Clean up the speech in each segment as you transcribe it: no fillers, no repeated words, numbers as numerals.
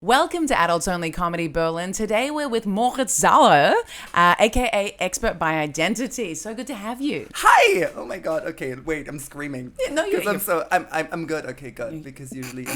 Welcome to Adults Only Comedy Berlin. Today we're with Moritz Sauer, aka Expert by Identity. So good to have you. Hi! Oh my god. Okay, wait. I'm screaming. Yeah, no, you're. I'm good. Okay, good. Because usually,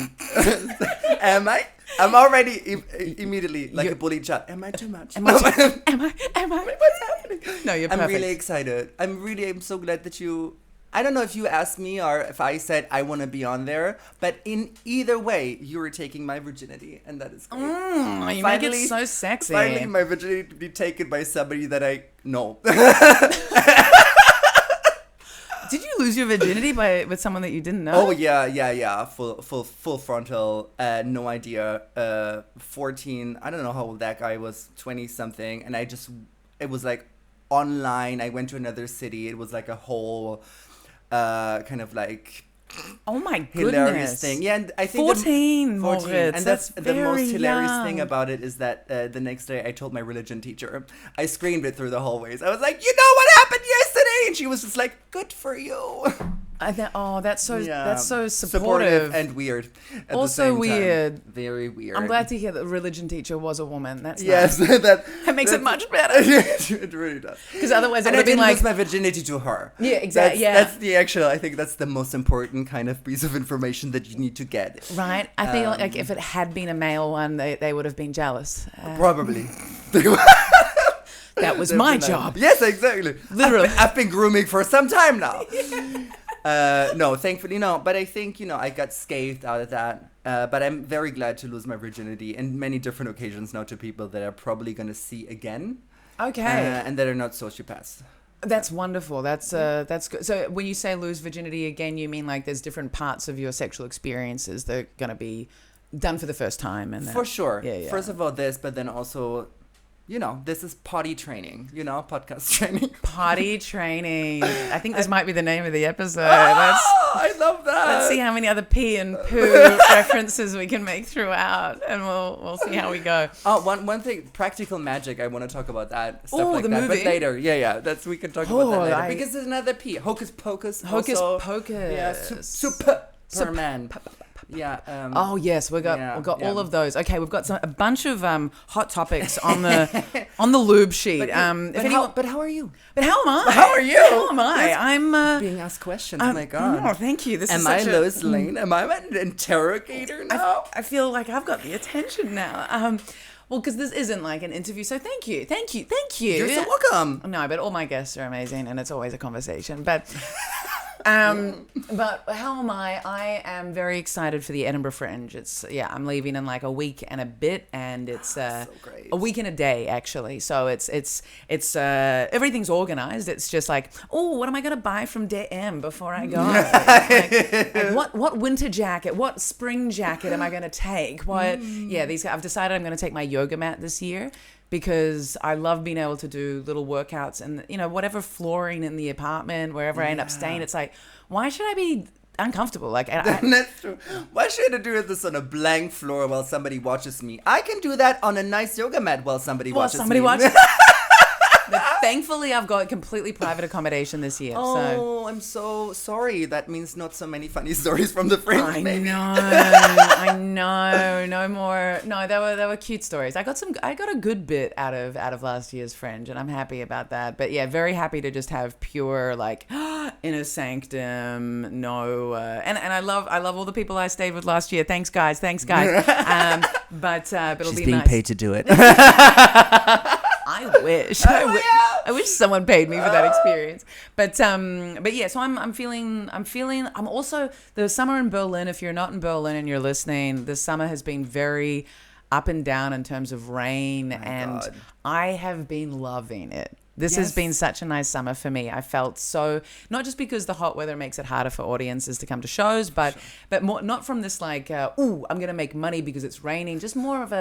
am I? I'm already immediately like a bully child. Am I too much? Am I? What's happening? No, you're perfect. I'm really excited. I'm so glad that you. I don't know if you asked me or if I said I want to be on there, but in either way, you were taking my virginity, and that is great. You make it so sexy. Finally, my virginity to be taken by somebody that I know. Did you lose your virginity with someone that you didn't know? Oh yeah. Full frontal. No idea. 14. I don't know how old that guy was. 20 something, and it was like online. I went to another city. It was like a whole. Kind of like oh my goodness, hilarious thing. Yeah, and I think 14, Moritz. And that's the most hilarious young. thing about it is that the next day I told my religion teacher. I screamed it through the hallways. I was like, you know what happened yesterday? And she was just like, good for you. That's so supportive and weird. At also the same weird. Time. Very weird. I'm glad to hear that the religion teacher was a woman. That's yes, nice. that makes it much better. It really does. Because otherwise, it would and have been like lose my virginity to her. Yeah, exactly. That's the actual. I think that's the most important kind of piece of information that you need to get. Right. I think like if it had been a male one, they would have been jealous. Probably. That was my job. Yes, exactly. Literally. I've been grooming for some time now. No, thankfully no. But I think, I got scathed out of that. But I'm very glad to lose my virginity in many different occasions now to people that are probably going to see again. Okay. And that are not sociopaths. That's wonderful. That's good. So when you say lose virginity again, you mean like there's different parts of your sexual experiences that are going to be done for the first time. And for sure. Yeah. First of all, this, but then also... this is potty training, podcast training. Potty training. I think this might be the name of the episode. I love that. Let's see how many other pee and poo references we can make throughout, and we'll see how we go. Oh, one thing, Practical Magic. I want to talk about that stuff like the that, movie. But later. Yeah. We can talk about that later because there's another P. Hocus Pocus. Hocus also, Pocus. Yeah. Superman. Yeah. Oh yes, we've got all of those. Okay, we've got a bunch of hot topics on the lube sheet. But how are you? But how am I? How are you? How am I? I'm being asked questions. Oh my god! Oh, thank you. Am I Lois Lane? Am I an interrogator now? I feel like I've got the attention now. Well, because this isn't like an interview, so thank you. You're so welcome. No, but all my guests are amazing, and it's always a conversation. But how am I? I am very excited for the Edinburgh Fringe. I'm leaving in like a week and a bit, and it's so great. A week and a day actually. So it's everything's organized. It's just like, oh, what am I gonna buy from DM before I go? like what winter jacket, what spring jacket am I gonna take? I've decided I'm gonna take my yoga mat this year. Because I love being able to do little workouts and, whatever flooring in the apartment, wherever I end up staying, it's like, why should I be uncomfortable? Like, that's true. Why should I do this on a blank floor while somebody watches me? I can do that on a nice yoga mat while somebody watches me. But thankfully, I've got completely private accommodation this year. Oh, I'm so sorry. That means not so many funny stories from the Fringe. I know. No more. No, they were cute stories. I got a good bit out of last year's Fringe, and I'm happy about that. But yeah, very happy to just have pure like inner sanctum. No, and I love all the people I stayed with last year. Thanks, guys. But it'll She's be being nice. paid to do it. I wish. I wish someone paid me for that experience. But yeah, so I'm feeling I'm also the summer in Berlin, if you're not in Berlin and you're listening, the summer has been very up and down in terms of rain God. I have been loving it. This has been such a nice summer for me. I felt so, not just because the hot weather makes it harder for audiences to come to shows, but more, not from this like, I'm going to make money because it's raining, just more of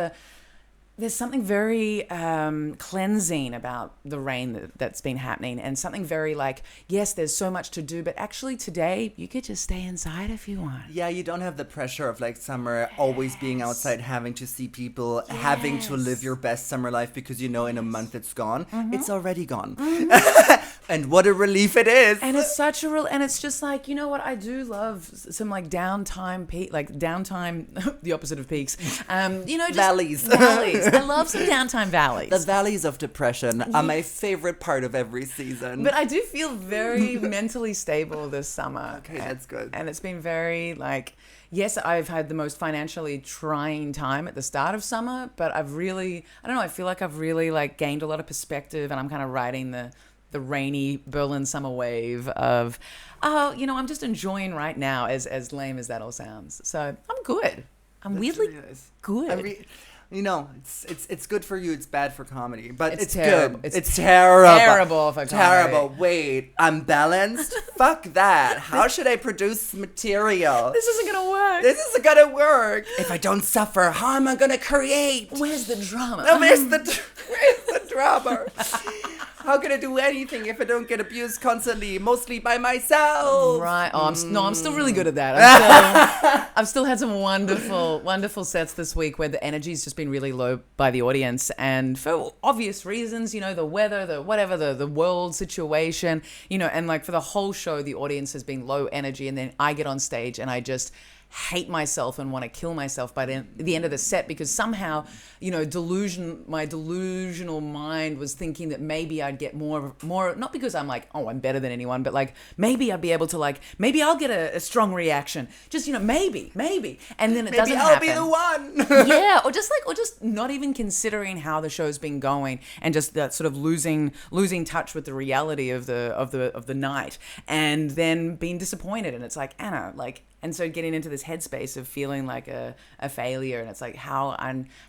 there's something very cleansing about the rain that's been happening, and something very like, yes, there's so much to do, but actually today you could just stay inside if you want. Yeah, you don't have the pressure of like summer, always being outside, having to see people, having to live your best summer life because in a month it's gone. Mm-hmm. It's already gone. And what a relief it is. And it's such a real, and it's just like, you know what, I do love some like downtime the opposite of peaks. You know, just Valleys. I love some downtime valleys. The valleys of depression are my favorite part of every season. But I do feel very mentally stable this summer. Okay, that's good. And it's been very like, yes, I've had the most financially trying time at the start of summer, but I feel like I've really like gained a lot of perspective, and I'm kind of riding the rainy Berlin summer wave of, I'm just enjoying right now, as lame as that all sounds. So I'm good. I'm weirdly good. It's good for you. It's bad for comedy, but it's terrible. Good. It's terrible. Terrible for comedy. Terrible. Wait, I'm balanced? Fuck that. How should I produce material? This isn't gonna work. This isn't gonna work. If I don't suffer, how am I gonna create? Where's the drama? Where's the drama? How can I do anything if I don't get abused constantly, mostly by myself? Right. Oh, I'm still really good at that. I've still had some wonderful sets this week where the energy's just been really low by the audience, and for obvious reasons, the weather, the world situation, and like for the whole show, the audience has been low energy, and then I get on stage and I just hate myself and want to kill myself by the end of the set, because somehow, my delusional mind was thinking that maybe I'd get more, not because I'm like, oh, I'm better than anyone, but like, maybe I'd be able to maybe I'll get a strong reaction. Just, maybe. And then it doesn't happen. Maybe I'll be the one. Yeah. Or just not even considering how the show's been going, and just that sort of losing touch with the reality of the night, and then being disappointed. And it's like, Anna, and so getting into this headspace of feeling like a failure, and it's like, how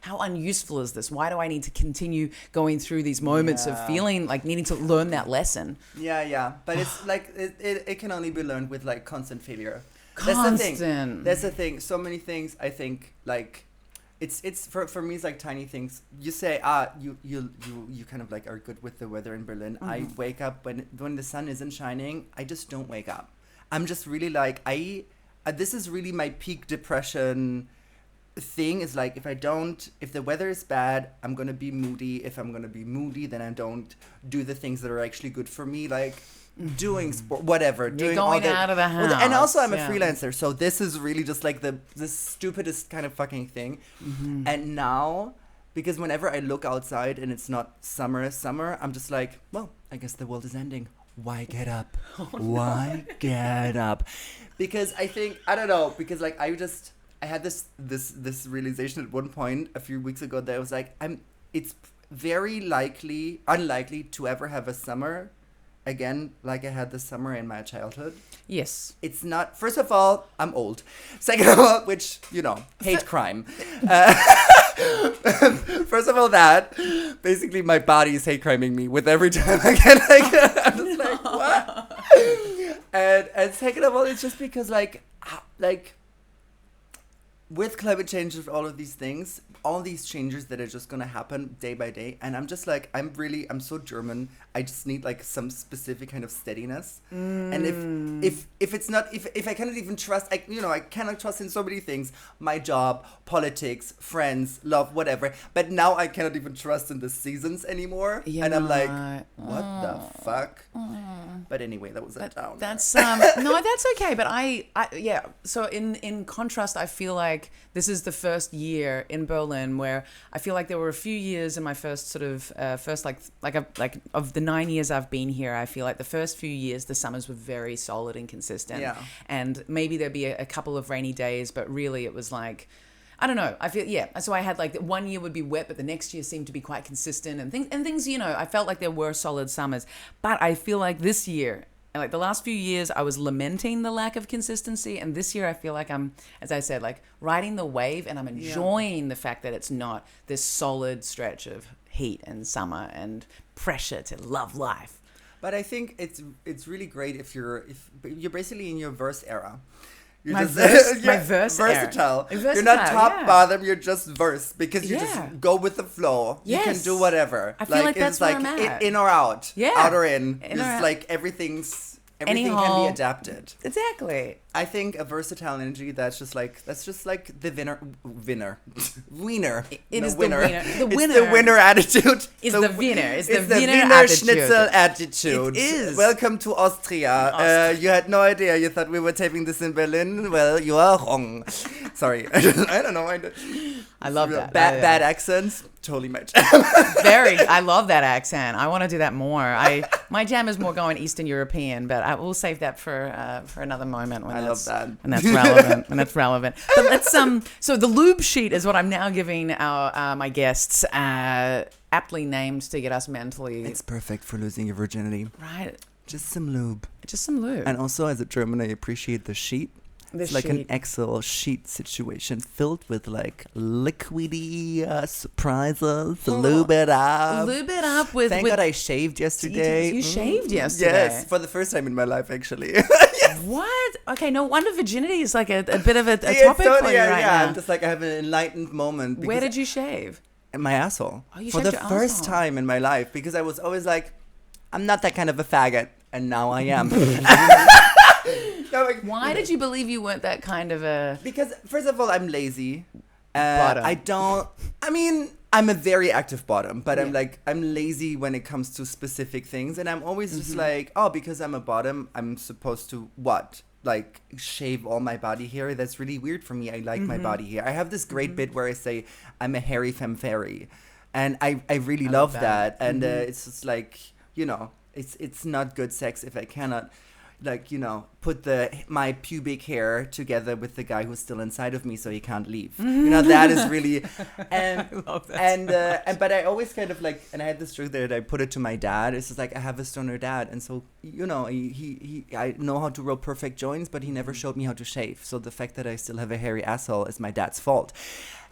unuseful is this? Why do I need to continue going through these moments of feeling like needing to learn that lesson? Yeah. But it's like, it can only be learned with like constant failure. Constant. That's the thing. So many things, I think, like, it's for me, it's like tiny things. You say, you kind of like are good with the weather in Berlin. Mm-hmm. I wake up when the sun isn't shining. I just don't wake up. I'm just really like, this is really my peak depression thing, is like, if the weather is bad, I'm going to be moody. If I'm going to be moody, then I don't do the things that are actually good for me, like doing sport, whatever. You're going out of the house. And also I'm a freelancer, so this is really just like the stupidest kind of fucking thing. Mm-hmm. And now, because whenever I look outside and it's not summer, I'm just like, well, I guess the world is ending. Why get up? Why get up? Because I think, I don't know, because like I had this realization at one point a few weeks ago that I was like, it's very unlikely to ever have a summer again like I had this summer in my childhood. Yes. It's not, first of all, I'm old. Second of all, which, hate crime. First of all, that, basically my body is hate criming me with every time I get I'm just like, what? And second of all, it's just because like with climate change, with all of these things, all these changes that are just going to happen day by day. And I'm just like, I'm so German. I just need like some specific kind of steadiness. And if it's not, if I cannot even trust, I cannot trust in so many things, my job, politics, friends, love, whatever. But now I cannot even trust in the seasons anymore. Yeah, and I'm like, what the fuck? But anyway, that was a downer. That's, no, that's okay. But yeah. So in contrast, I feel like this is the first year in Berlin where I feel like there were a few years in my first sort of of the 9 years I've been here, I feel like the first few years the summers were very solid and consistent. Yeah. And maybe there'd be a couple of rainy days, but really it was like, I don't know. I feel, yeah. So I had like 1 year would be wet, but the next year seemed to be quite consistent and things, I felt like there were solid summers. But I feel like this year, and like the last few years, I was lamenting the lack of consistency. And this year I feel like I'm, as I said, like riding the wave, and I'm enjoying the fact that it's not this solid stretch of heat and summer and pressure to love life. But I think it's really great if you're basically in your verse era. You're my just verse versatile. Era. You're not top bottom. You're just verse because you just go with the flow. Yes. You can do whatever. I feel like that's it's where like I'm at. In or out. Yeah. Out or in. In or it's out. like everything's Everything can be adapted. Exactly. I think a versatile energy that's just like the wiener. It is winner. the winner. It's the winner attitude. It's the winner. It's the Wiener attitude. Schnitzel attitude. It is. Welcome to Austria. You had no idea. You thought we were taping this in Berlin. Well, you are wrong. Sorry. I don't know. I love that. Bad accents. Totally match. I love that accent. I want to do that more. My jam is more going Eastern European, but I will save that for another moment when that's relevant. When that's relevant. But let's so the lube sheet is what I'm now giving our my guests, aptly named to get us mentally. It's perfect for losing your virginity. Right. Just some lube. And also, as a German, I appreciate the sheet. It's like an Excel sheet situation filled with like liquidy surprises. Lube it up. with. Thank God I shaved yesterday. You shaved yesterday. Yes, for the first time in my life, actually. Yes. What? Okay, no wonder virginity is like a bit of a topic for you right now. I'm just like I have an enlightened moment. Where did you shave? My asshole. Oh, you for shaved the your first asshole. time in my life, because I was always like, I'm not that kind of a faggot, and now I am. Why did you believe you weren't that kind of a... Because, first of all, I'm lazy. Bottom. I'm a very active bottom, but I'm lazy when it comes to specific things. And I'm always just like, because I'm a bottom, I'm supposed to what? Like, shave all my body hair? That's really weird for me. I like my body hair. I have this great bit where I say, I'm a hairy femme fairy. And I really love that. And it's just like, it's not good sex if I cannot... put my pubic hair together with the guy who's still inside of me so he can't leave. That is really... I love that but I always kind of and I had this joke that I put it to my dad. It's just like, I have a stoner dad. And so, I know how to roll perfect joints, but he never showed me how to shave. So the fact that I still have a hairy asshole is my dad's fault.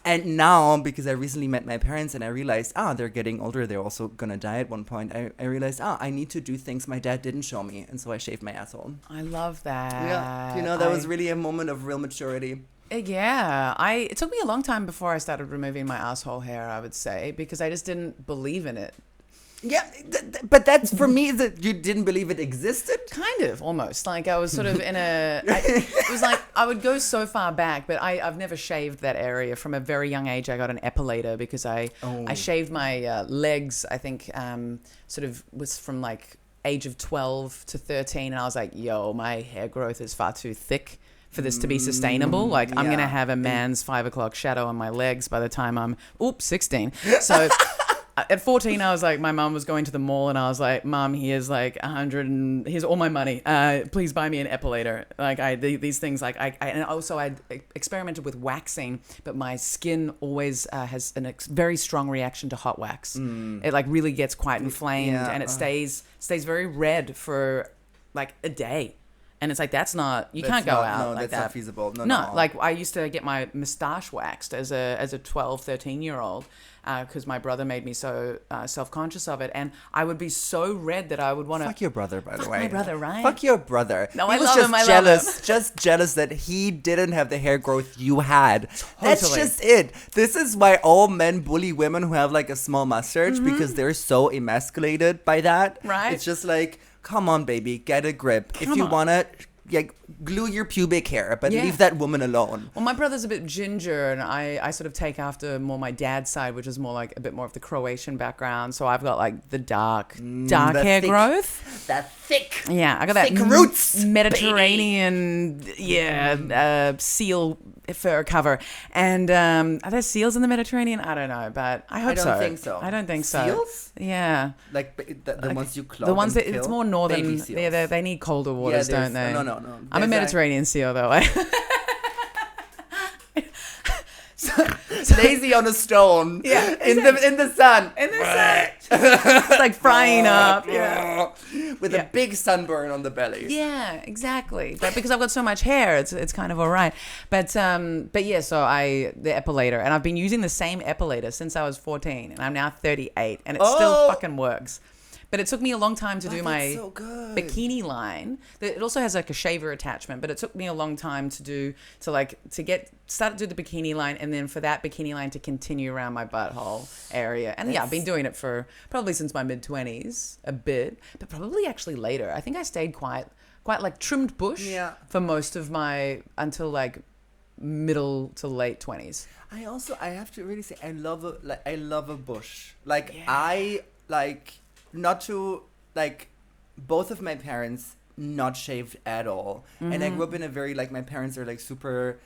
And now, because I recently met my parents and I realized, they're getting older. They're also going to die at one point. I realized, I need to do things my dad didn't show me. And so I shaved my asshole. I love that. Yeah. That was really a moment of real maturity. Yeah. It took me a long time before I started removing my asshole hair, I would say, because I just didn't believe in it. Yeah, but that's for me that you didn't believe it existed? Kind of, almost. Like I was sort of it was like I would go so far back, but I've never shaved that area. From a very young age, I got an epilator because I shaved my legs, I think, sort of was from like age of 12 to 13. And I was like, my hair growth is far too thick for this to be sustainable. Like I'm going to have a man's 5 o'clock shadow on my legs by the time I'm 16. So... At 14, I was like, my mom was going to the mall and I was like, Mom, here's like 100 and here's all my money. Please buy me an epilator. Like these things, like and also I experimented with waxing, but my skin always has a very strong reaction to hot wax. It like really gets quite inflamed and it stays very red for like a day. And it's like, that's not, you can't go out no, like that's that. not feasible. No, like I used to get my mustache waxed as a 12, 13-year-old because my brother made me so self-conscious of it. And I would be so red that I would want to... Fuck your brother, by the way. Fuck my brother, right? Fuck your brother. No, he I was love just him. I jealous, love him. just jealous that he didn't have the hair growth you had. Totally. That's just it. This is why all men bully women who have like a small mustache because they're so emasculated by that. Right. It's just like, come on, baby, get a grip. If you want to... glue your pubic hair, but leave that woman alone. Well, my brother's a bit ginger, and I sort of take after more my dad's side, which is more like a bit more of the Croatian background. So I've got like the dark hair growth. That thick. Yeah, I got that thick roots, Mediterranean, seal fur cover. And are there seals in the Mediterranean? I don't know, but I hope so. I don't think so. Seals? Yeah. Like the ones you clone. The ones that kill? It's more northern. Yeah, they need colder waters, don't they? No. I'm a Mediterranean seal, though. Lazy on a stone. Yeah, in the sun. It's like frying up. Yeah. With a big sunburn on the belly. Yeah, exactly. But because I've got so much hair, it's kind of all right. But yeah, so the epilator, and I've been using the same epilator since I was 14, and I'm now 38, and it still fucking works. But it took me a long time to do my bikini line. It also has like a shaver attachment, but it took me a long time to do start to do the bikini line, and then for that bikini line to continue around my butthole area. And I've been doing it for probably since my mid-20s, a bit, but probably actually later. I think I stayed quite quite like trimmed bush Yeah. for most of my, until like middle to late 20s. I have to really say, I love a bush. Like, Yeah. I like not to, like, both of my parents not shaved at all. And I grew up in a very, like, my parents are like super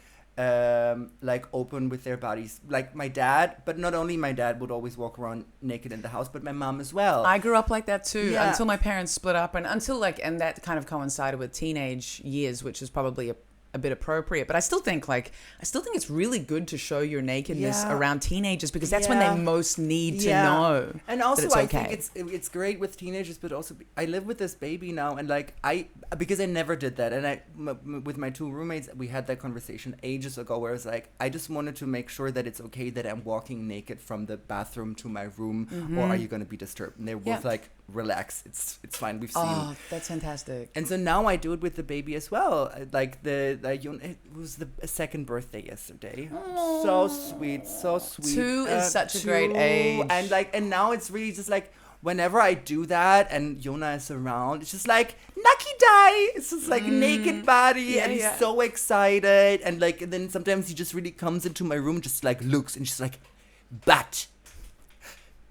like open with their bodies. Like my dad, but not only my dad would always walk around naked in the house, but my mom as well. I grew up like that too, Yeah. until my parents split up, and until like, and that kind of coincided with teenage years, which is probably a bit appropriate. But I still think it's really good to show your nakedness Yeah. around teenagers, because that's when they most need to Yeah. know. And also, that it's I okay. think it's great with teenagers, but also I live with this baby now, and like because I never did that, and with my two roommates, we had that conversation ages ago, where I was like, I just wanted to make sure that it's okay that I'm walking naked from the bathroom to my room, or are you going to be disturbed? And they were both like, relax, it's fine, we've seen. Oh, that's fantastic. And so now I do it with the baby as well. Like it was the second birthday yesterday. So sweet, so sweet. 2 is such a great age. And now it's really just like, whenever I do that and Yona is around, it's just like Nucky Die. It's just like naked body, and he's so excited. And like, and then sometimes he just really comes into my room, just like looks, and she's like, butt.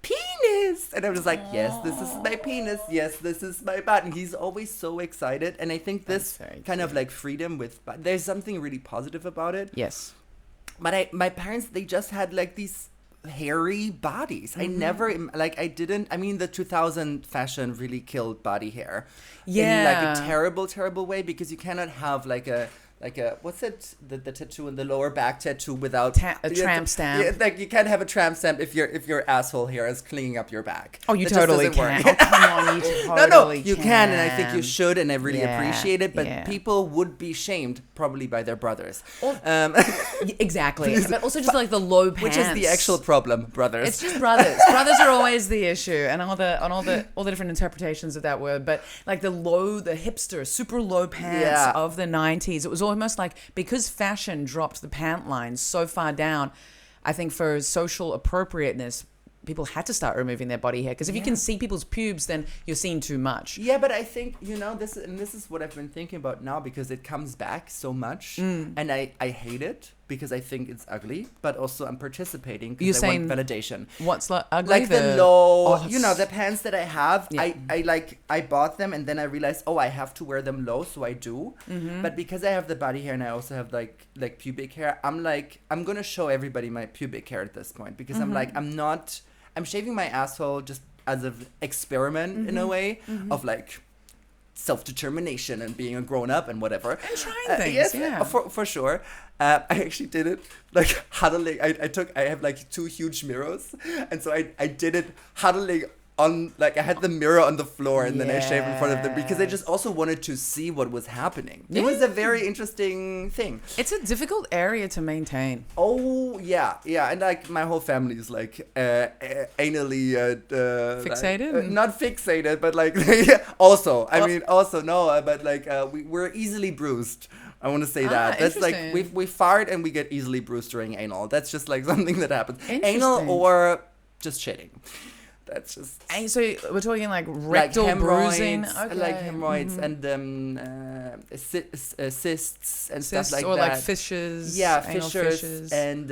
Penis. And I'm just like, yes, this is my penis. Yes, this is my butt. And he's always so excited. And I think this kind of like freedom there's something really positive about it. Yes. But my parents, they just had like these hairy bodies. I never, like, I mean, the 2000 fashion really killed body hair. Yeah. In like a terrible, terrible way, because you cannot have like a, what's it, the tattoo in the lower back tattoo without a tramp stamp. Yeah, like you can't have a tramp stamp if your asshole hair is clinging up your back. Oh, you That just totally doesn't work. can. Oh, come on, you totally No, you can, and I think you should, and I really Yeah, appreciate it. But yeah. people would be shamed probably by their brothers. Exactly. But also just like the low pants. Which is the actual problem, brothers. It's just brothers. Brothers are always the issue, and all the different interpretations of that word. But like the hipster, super low pants of the 90s, it was almost like, because fashion dropped the pant lines so far down, I think for social appropriateness, people had to start removing their body hair, because if you can see people's pubes, then you're seeing too much. Yeah, but I think, this is what I've been thinking about now, because it comes back so much, and I hate it because I think it's ugly, but also I'm participating because I want validation. What's ugly? Like the low, the pants that I have, I bought them, and then I realized, I have to wear them low, so I do. But because I have the body hair and I also have like pubic hair, I'm gonna show everybody my pubic hair at this point, because I'm shaving my asshole just as an experiment in a way of like self-determination and being a grown-up and whatever. And trying things, for sure. I actually did it like huddling. I have like 2 huge mirrors, and so I did it huddling on, like, I had the mirror on the floor, and then I shaved in front of them, because I just also wanted to see what was happening. It was a very interesting thing. It's a difficult area to maintain. Oh, yeah. And like my whole family is like anally fixated? Not fixated, but like also. I mean, also no, but like we're easily bruised. I want to say that. That's like we fart and we get easily bruised during anal. That's just like something that happens. Anal or just shitting. That's just. And so we're talking like rectal like bruising, like hemorrhoids and cysts and stuff like or that. like fissures. Yeah, anal fissures and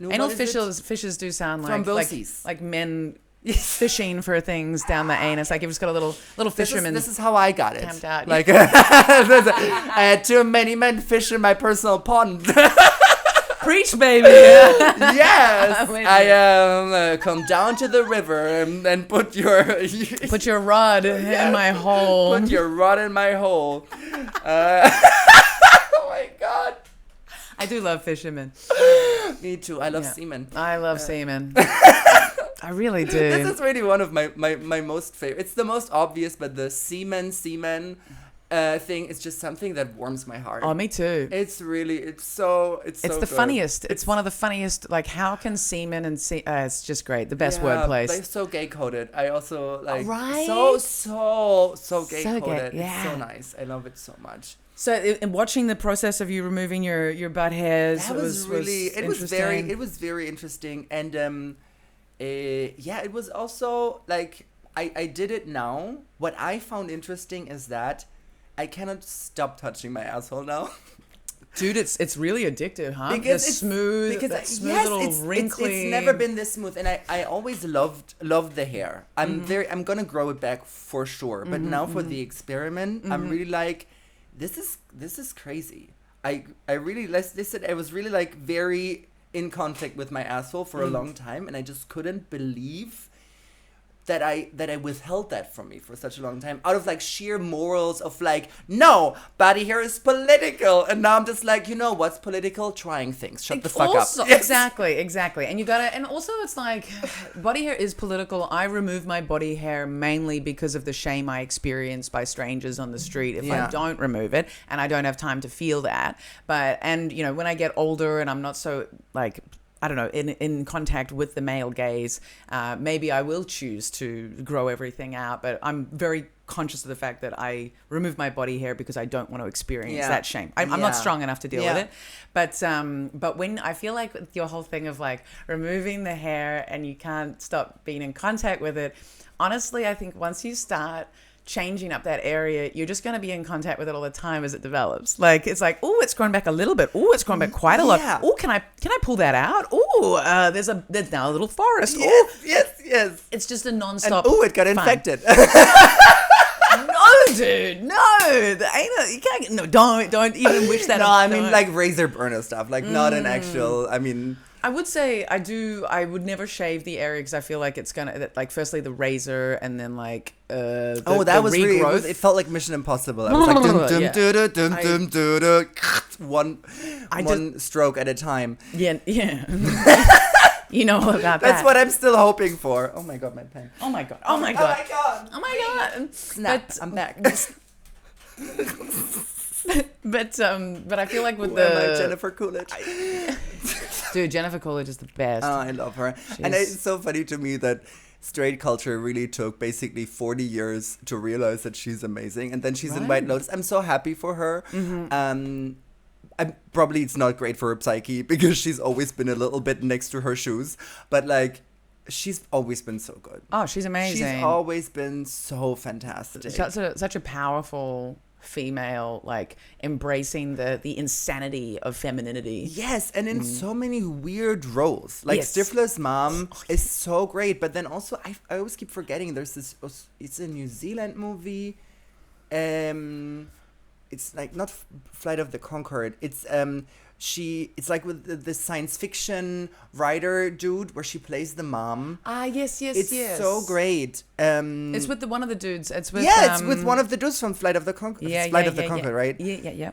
anal fissures do sound like thromboses. like men fishing for things down the anus. Like you've just got a little fisherman. This is how I got it. Camped out. Like I had too many men fish in my personal pond. Preach, baby. Yes. I come down to the river and put your rod in my hole. Put your rod in my hole. Oh my God. I do love fishermen. Me too. I love semen. I love semen. I really do. This is really one of my most favorite. It's the most obvious, but the semen thing is just something that warms my heart. Oh, me too. It's so the good. Funniest. It's one of the funniest. Like, how can semen and it's just great. The best wordplay. They're so gay coded. I also like right? so gay coded. Yeah. It's so nice. I love it so much. So, in watching the process of you removing your butt hairs, it was very interesting, and it was also like I did it now. What I found interesting is that I cannot stop touching my asshole now. Dude, it's really addictive, huh? Because the it's smooth, because that smooth little wrinkly. It's never been this smooth, and I always loved the hair. I'm gonna grow it back for sure. But now for the experiment, I'm really like, this is crazy. I really listen. I was really like very in contact with my asshole for a long time, and I just couldn't believe that I withheld that from me for such a long time out of like sheer morals of like, no, body hair is political. And now I'm just like, you know what's political? Trying things. Shut the fuck up. Yes. Exactly. And you gotta, and also it's like, body hair is political. I remove my body hair mainly because of the shame I experience by strangers on the street if I don't remove it, and I don't have time to feel that. And you know, when I get older and I'm not so like, I don't know, in contact with the male gaze, maybe I will choose to grow everything out. But I'm very conscious of the fact that I remove my body hair because I don't want to experience that shame. I'm not strong enough to deal with it. But when I feel like your whole thing of like removing the hair and you can't stop being in contact with it, honestly, I think once you start changing up that area, you're just going to be in contact with it all the time as it develops. Like it's like, oh, it's grown back a little bit. Oh, it's grown back quite a lot. Oh, can I pull that out? Oh, there's now a little forest. Yes. It's just a non-stop. Oh, it got infected. No, dude, no. You can't. No, don't even wish that. No, I mean like razor burner stuff, like not an actual. I mean. I would say I would never shave the area because I feel like it's gonna like firstly the razor and then like that was regrowth. Really, it felt like Mission Impossible. I was like one stroke at a time. Yeah. You know all about that. That's what I'm still hoping for. Oh my god, my pen. Oh my god. Snap, I'm back. But I feel like with Jennifer Coolidge. Dude, Jennifer Coolidge is the best. Oh, I love her. And it's so funny to me that straight culture really took basically 40 years to realize that she's amazing. And then she's in White Lotus. I'm so happy for her. Probably it's not great for her psyche because she's always been a little bit next to her shoes. But like, she's always been so good. Oh, she's amazing. She's always been so fantastic. Such a powerful female, like embracing the insanity of femininity. Yes, and in so many weird roles. Like Stifler's mom is so great, but then also I always keep forgetting there's this. It's a New Zealand movie. It's like not Flight of the Conchord. It's it's like with the science fiction writer dude where she plays the mom. Yes. It's so great. It's with one of the dudes. It's with it's with one of the dudes from Flight of the Conchord. Flight of the Conchord, right? Yeah.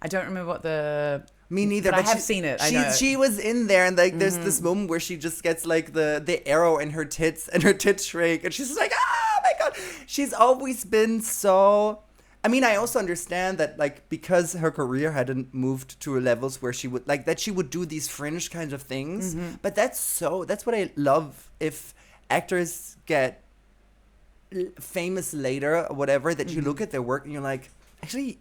I don't remember what the. Me neither. But I have seen it. She was in there, and like there's this moment where she just gets like the arrow in her tits, and her tits shrink, and she's just like, oh my god. She's always been so. I mean, I also understand that, like, because her career hadn't moved to levels where she would, like, that she would do these fringe kinds of things. But that's what I love if actors get famous later or whatever, that you look at their work and you're like, actually,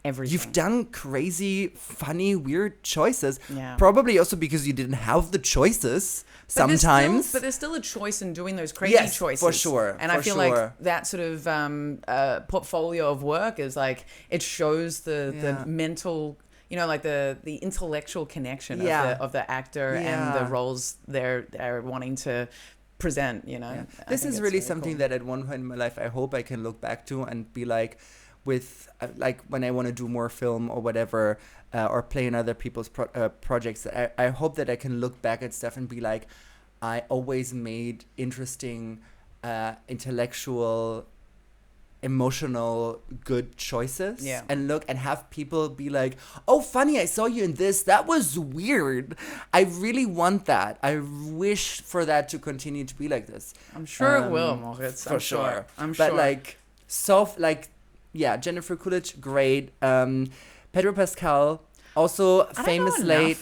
everything. You've done crazy, funny, weird choices. Yeah. Probably also because you didn't have the choices sometimes. But there's still a choice in doing those crazy choices. For sure. And I feel like that sort of portfolio of work is like, it shows the mental, you know, like the intellectual connection of the actor and the roles they're wanting to present, you know. Yeah. This is really something that at one point in my life I hope I can look back to and be like, with like when I want to do more film or whatever, or play in other people's projects, I hope that I can look back at stuff and be like, I always made interesting, intellectual, emotional, good choices. Yeah. And look and have people be like, oh, funny, I saw you in this. That was weird. I really want that. I wish for that to continue to be like this. I'm sure it will, Moritz. For sure. I'm sure. But like, yeah, Jennifer Coolidge, great. Pedro Pascal, also famous late.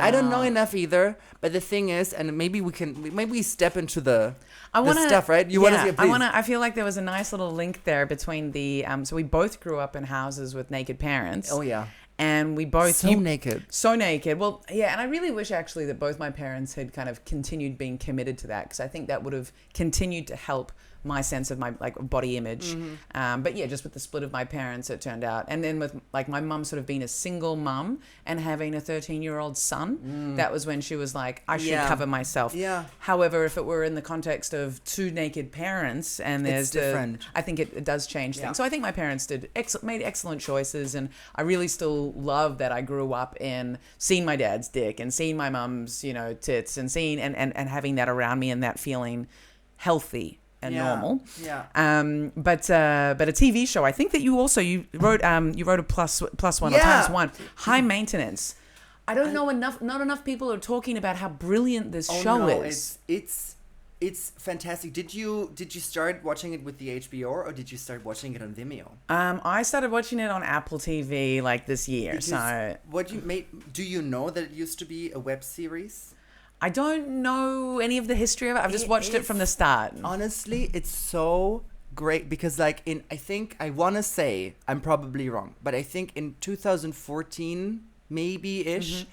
I don't know enough either. But the thing is, and maybe we step into the stuff, right? You want to see it, please? I feel like there was a nice little link there between the. So we both grew up in houses with naked parents. Oh yeah. And we both so naked. Well, yeah, and I really wish actually that both my parents had kind of continued being committed to that, because I think that would have continued to help my sense of my like body image. But yeah, just with the split of my parents, it turned out. And then with like my mum sort of being a single mum and having a 13-year-old son, that was when she was like, I should cover myself. Yeah. However, if it were in the context of two naked parents and there's different. I think it does change things. So I think my parents made excellent choices, and I really still love that I grew up in seeing my dad's dick and seeing my mum's, tits and seeing and having that around me and that feeling healthy and normal. Yeah. But a TV show, I think that you wrote a plus one or times one, high maintenance. I don't know not enough people are talking about how brilliant this show is. It's fantastic. Did you start watching it with the HBO or did you start watching it on Vimeo? I started watching it on Apple TV like this year. Because do you know that it used to be a web series? I don't know any of the history of it. I've just watched it from the start. Honestly, it's so great because I think I want to say, I'm probably wrong, but I think in 2014 maybe-ish,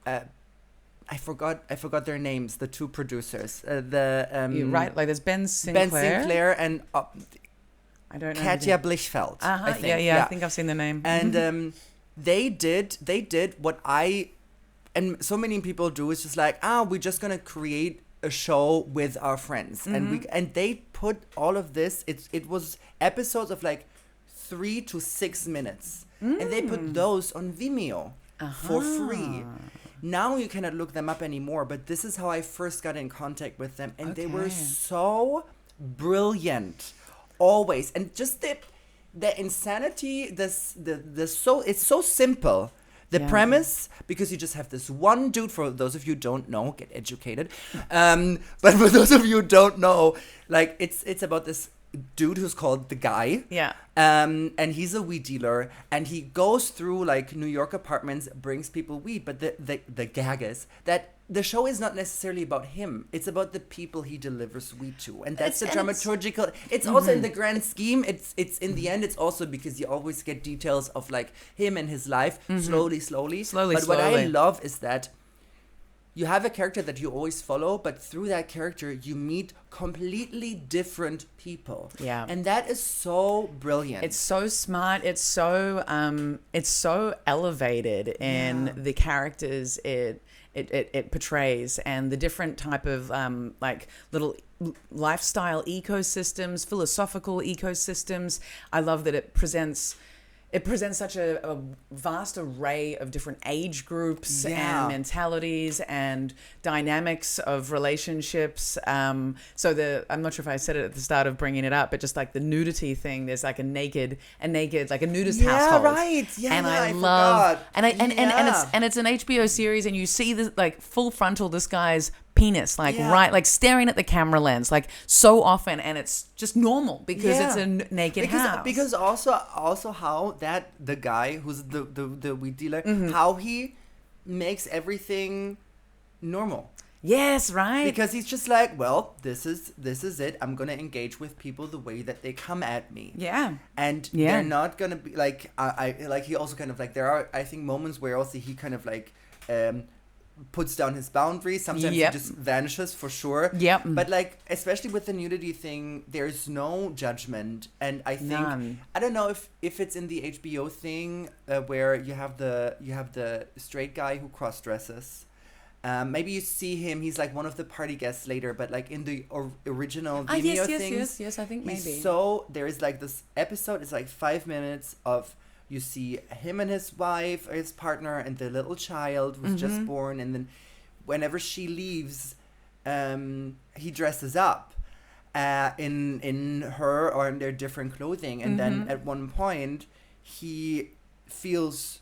I forgot their names, the two producers. You're right, like there's Ben Sinclair and I don't know Katja Blichfeld. I think. Yeah, I think I've seen the name. And they did what and so many people do is just like, we're just gonna create a show with our friends, and they put all of this. It was episodes of like 3 to 6 minutes, and they put those on Vimeo for free. Now you cannot look them up anymore, but this is how I first got in contact with them, and they were so brilliant, always, and just the insanity. It's so simple. The premise, because you just have this one dude, for those of you who don't know, get educated. But for those of you who don't know, like it's about this dude who's called the Guy. Yeah. And he's a weed dealer, and he goes through like New York apartments, brings people weed. But the gag is that the show is not necessarily about him. It's about the people he delivers weed to, and that's the dramaturgical. It's also in the grand scheme. It's in the end. It's also because you always get details of like him and his life slowly. But what I love is that you have a character that you always follow, but through that character you meet completely different people. Yeah, and that is so brilliant. It's so smart. It's so elevated in the characters it portrays, and the different type of like little lifestyle ecosystems, philosophical ecosystems. I love that it presents such a vast array of different age groups and mentalities and dynamics of relationships. I'm not sure if I said it at the start of bringing it up, but just like the nudity thing, there's like a naked like a nudist household. Yeah, right. Yeah, and I love forgot. And it's an HBO series, and you see this like full frontal this guy's penis, right, like staring at the camera lens, like so often, and it's just normal because it's a naked house. Because also how that the guy who's the weed dealer, how he makes everything normal. Yes, right. Because he's just like, well, this is it. I'm gonna engage with people the way that they come at me. Yeah. And they're not gonna be like I like. He also kind of like, there are, I think, moments where also he kind of like puts down his boundaries. Sometimes he just vanishes for sure. Yep. But like, especially with the nudity thing, there's no judgment, and I think I don't know if it's in the HBO thing where you have the straight guy who cross dresses. Maybe you see him. He's like one of the party guests later, but like in the original Vimeo things, yes, I think maybe. So there is like this episode. It's like 5 minutes of. You see him and his wife, or his partner, and the little child who's just born. And then whenever she leaves, he dresses up in her or in their different clothing. And then at one point, he feels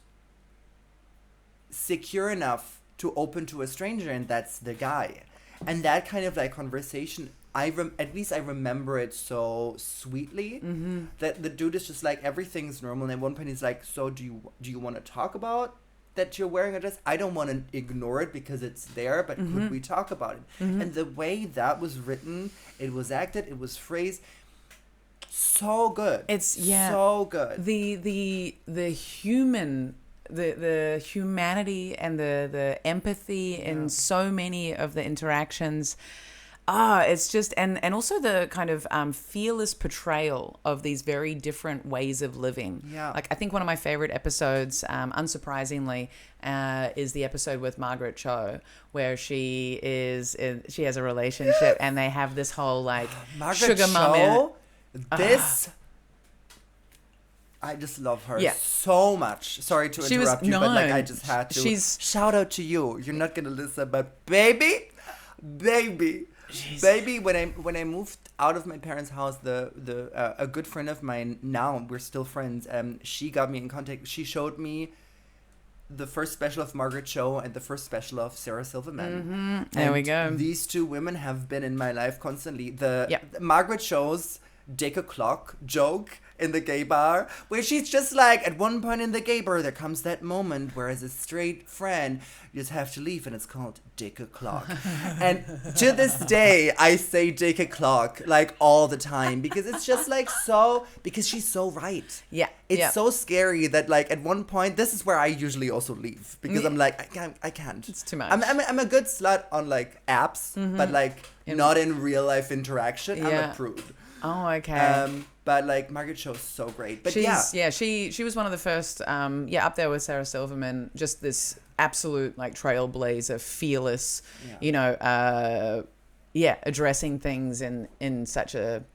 secure enough to open to a stranger, and that's the guy. And that kind of like conversation, at least I remember it so sweetly, that the dude is just like, everything's normal. And at one point he's like, so do you want to talk about that you're wearing a dress? I don't want to ignore it because it's there, but could we talk about it? And the way that was written, it was acted, it was phrased, so good. It's so good. The human. The humanity and the empathy in so many of the interactions. It's just, and also the kind of fearless portrayal of these very different ways of living. Yeah. Like, I think one of my favorite episodes, unsurprisingly, is the episode with Margaret Cho, where she has a relationship and they have this whole like Margaret sugar mama. Cho, I just love her so much. Sorry to interrupt you, but like I just had to. Shout out to you. You're not gonna listen, but baby. Jeez. Baby, when I moved out of my parents' house, a good friend of mine, now we're still friends, she got me in contact. She showed me the first special of Margaret Cho and the first special of Sarah Silverman. Mm-hmm. There we go. These two women have been in my life constantly. The Margaret Cho's Dick O'Clock joke in the gay bar, where she's just like, at one point in the gay bar, there comes that moment where as a straight friend, you just have to leave, and it's called Dick O'Clock. And to this day, I say Dick O'Clock like all the time, because it's just like because she's so right. Yeah. It's so scary that like at one point, this is where I usually also leave, because I'm like, I can't. It's too much. I'm a good slut on like apps, but like not in real life interaction. I'm a prude. Oh, okay. But like Margaret Cho's so great. But she was one of the first, up there with Sarah Silverman, just this absolute like trailblazer, fearless, addressing things in such an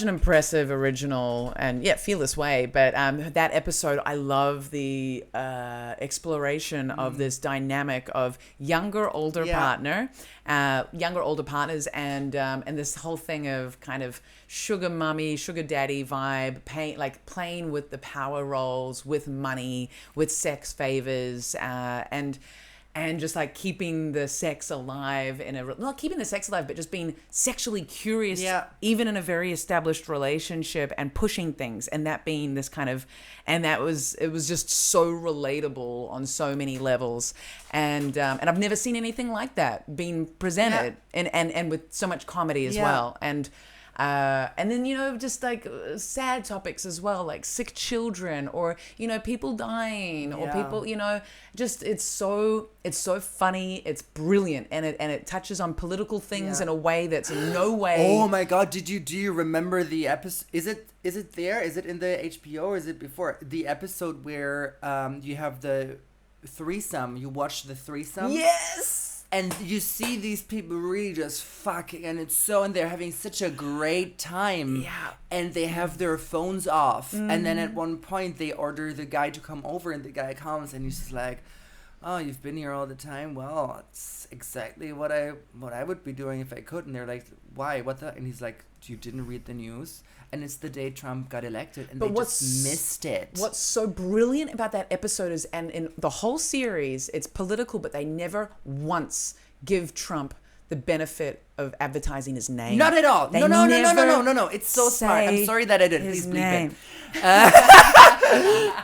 impressive, original, and fearless way. But that episode, I love the exploration of this dynamic of younger, older partners, and this whole thing of kind of sugar mummy, sugar daddy vibe, playing with the power roles, with money, with sex favors, and just like keeping the sex alive not keeping the sex alive, but just being sexually curious, even in a very established relationship, and pushing things, and that being this kind of, and it was just so relatable on so many levels, and I've never seen anything like that being presented, and with so much comedy as well, and then, just like sad topics as well, like sick children, or, people dying, or people, just it's so funny, it's brilliant, and it touches on political things in a way that's in no way. Oh my God, do you remember the episode? Is it there? Is it in the HBO, or is it before? The episode where you have the threesome, you watch the threesome? Yes! And you see these people really just fucking, and they're having such a great time. Yeah. And they have their phones off. And then at one point they order the guy to come over, and the guy comes, and he's just like, "Oh, you've been here all the time? Well, it's exactly what I would be doing if I could." And they're like, "Why? What the?" And he's like, "You didn't read the news?" And it's the day Trump got elected, and they just missed it. What's so brilliant about that episode is, and in the whole series, it's political, but they never once give Trump the benefit of advertising his name. Not at all. They No. never It's so smart. I'm sorry that I didn't. his Please bleep name. it.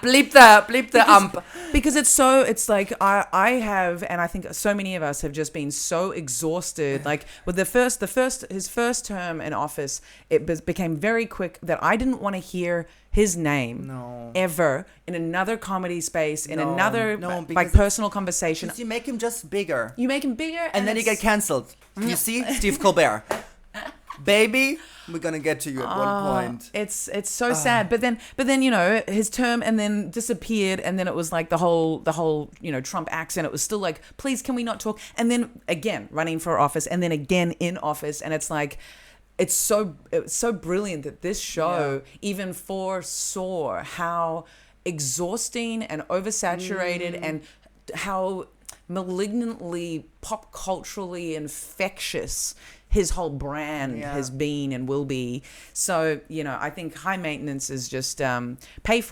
Bleep the ump. Because it's like I have, and I think so many of us have just been so exhausted. Like with his first term in office, it became very quick that I didn't want to hear his name ever in another comedy space, in another like personal conversation. You make him just bigger. You make him bigger, and then you get cancelled. You see, Steve Colbert. Baby, we're gonna get to you at one point. It's so sad. But then his term and then disappeared, and then it was like the whole Trump accent. It was still like, please, can we not talk? And then again running for office, and then again in office, and it's like, it's so brilliant that this show even foresaw how exhausting and oversaturated and how malignantly pop culturally infectious his whole brand has been and will be. So, I think High Maintenance is just pay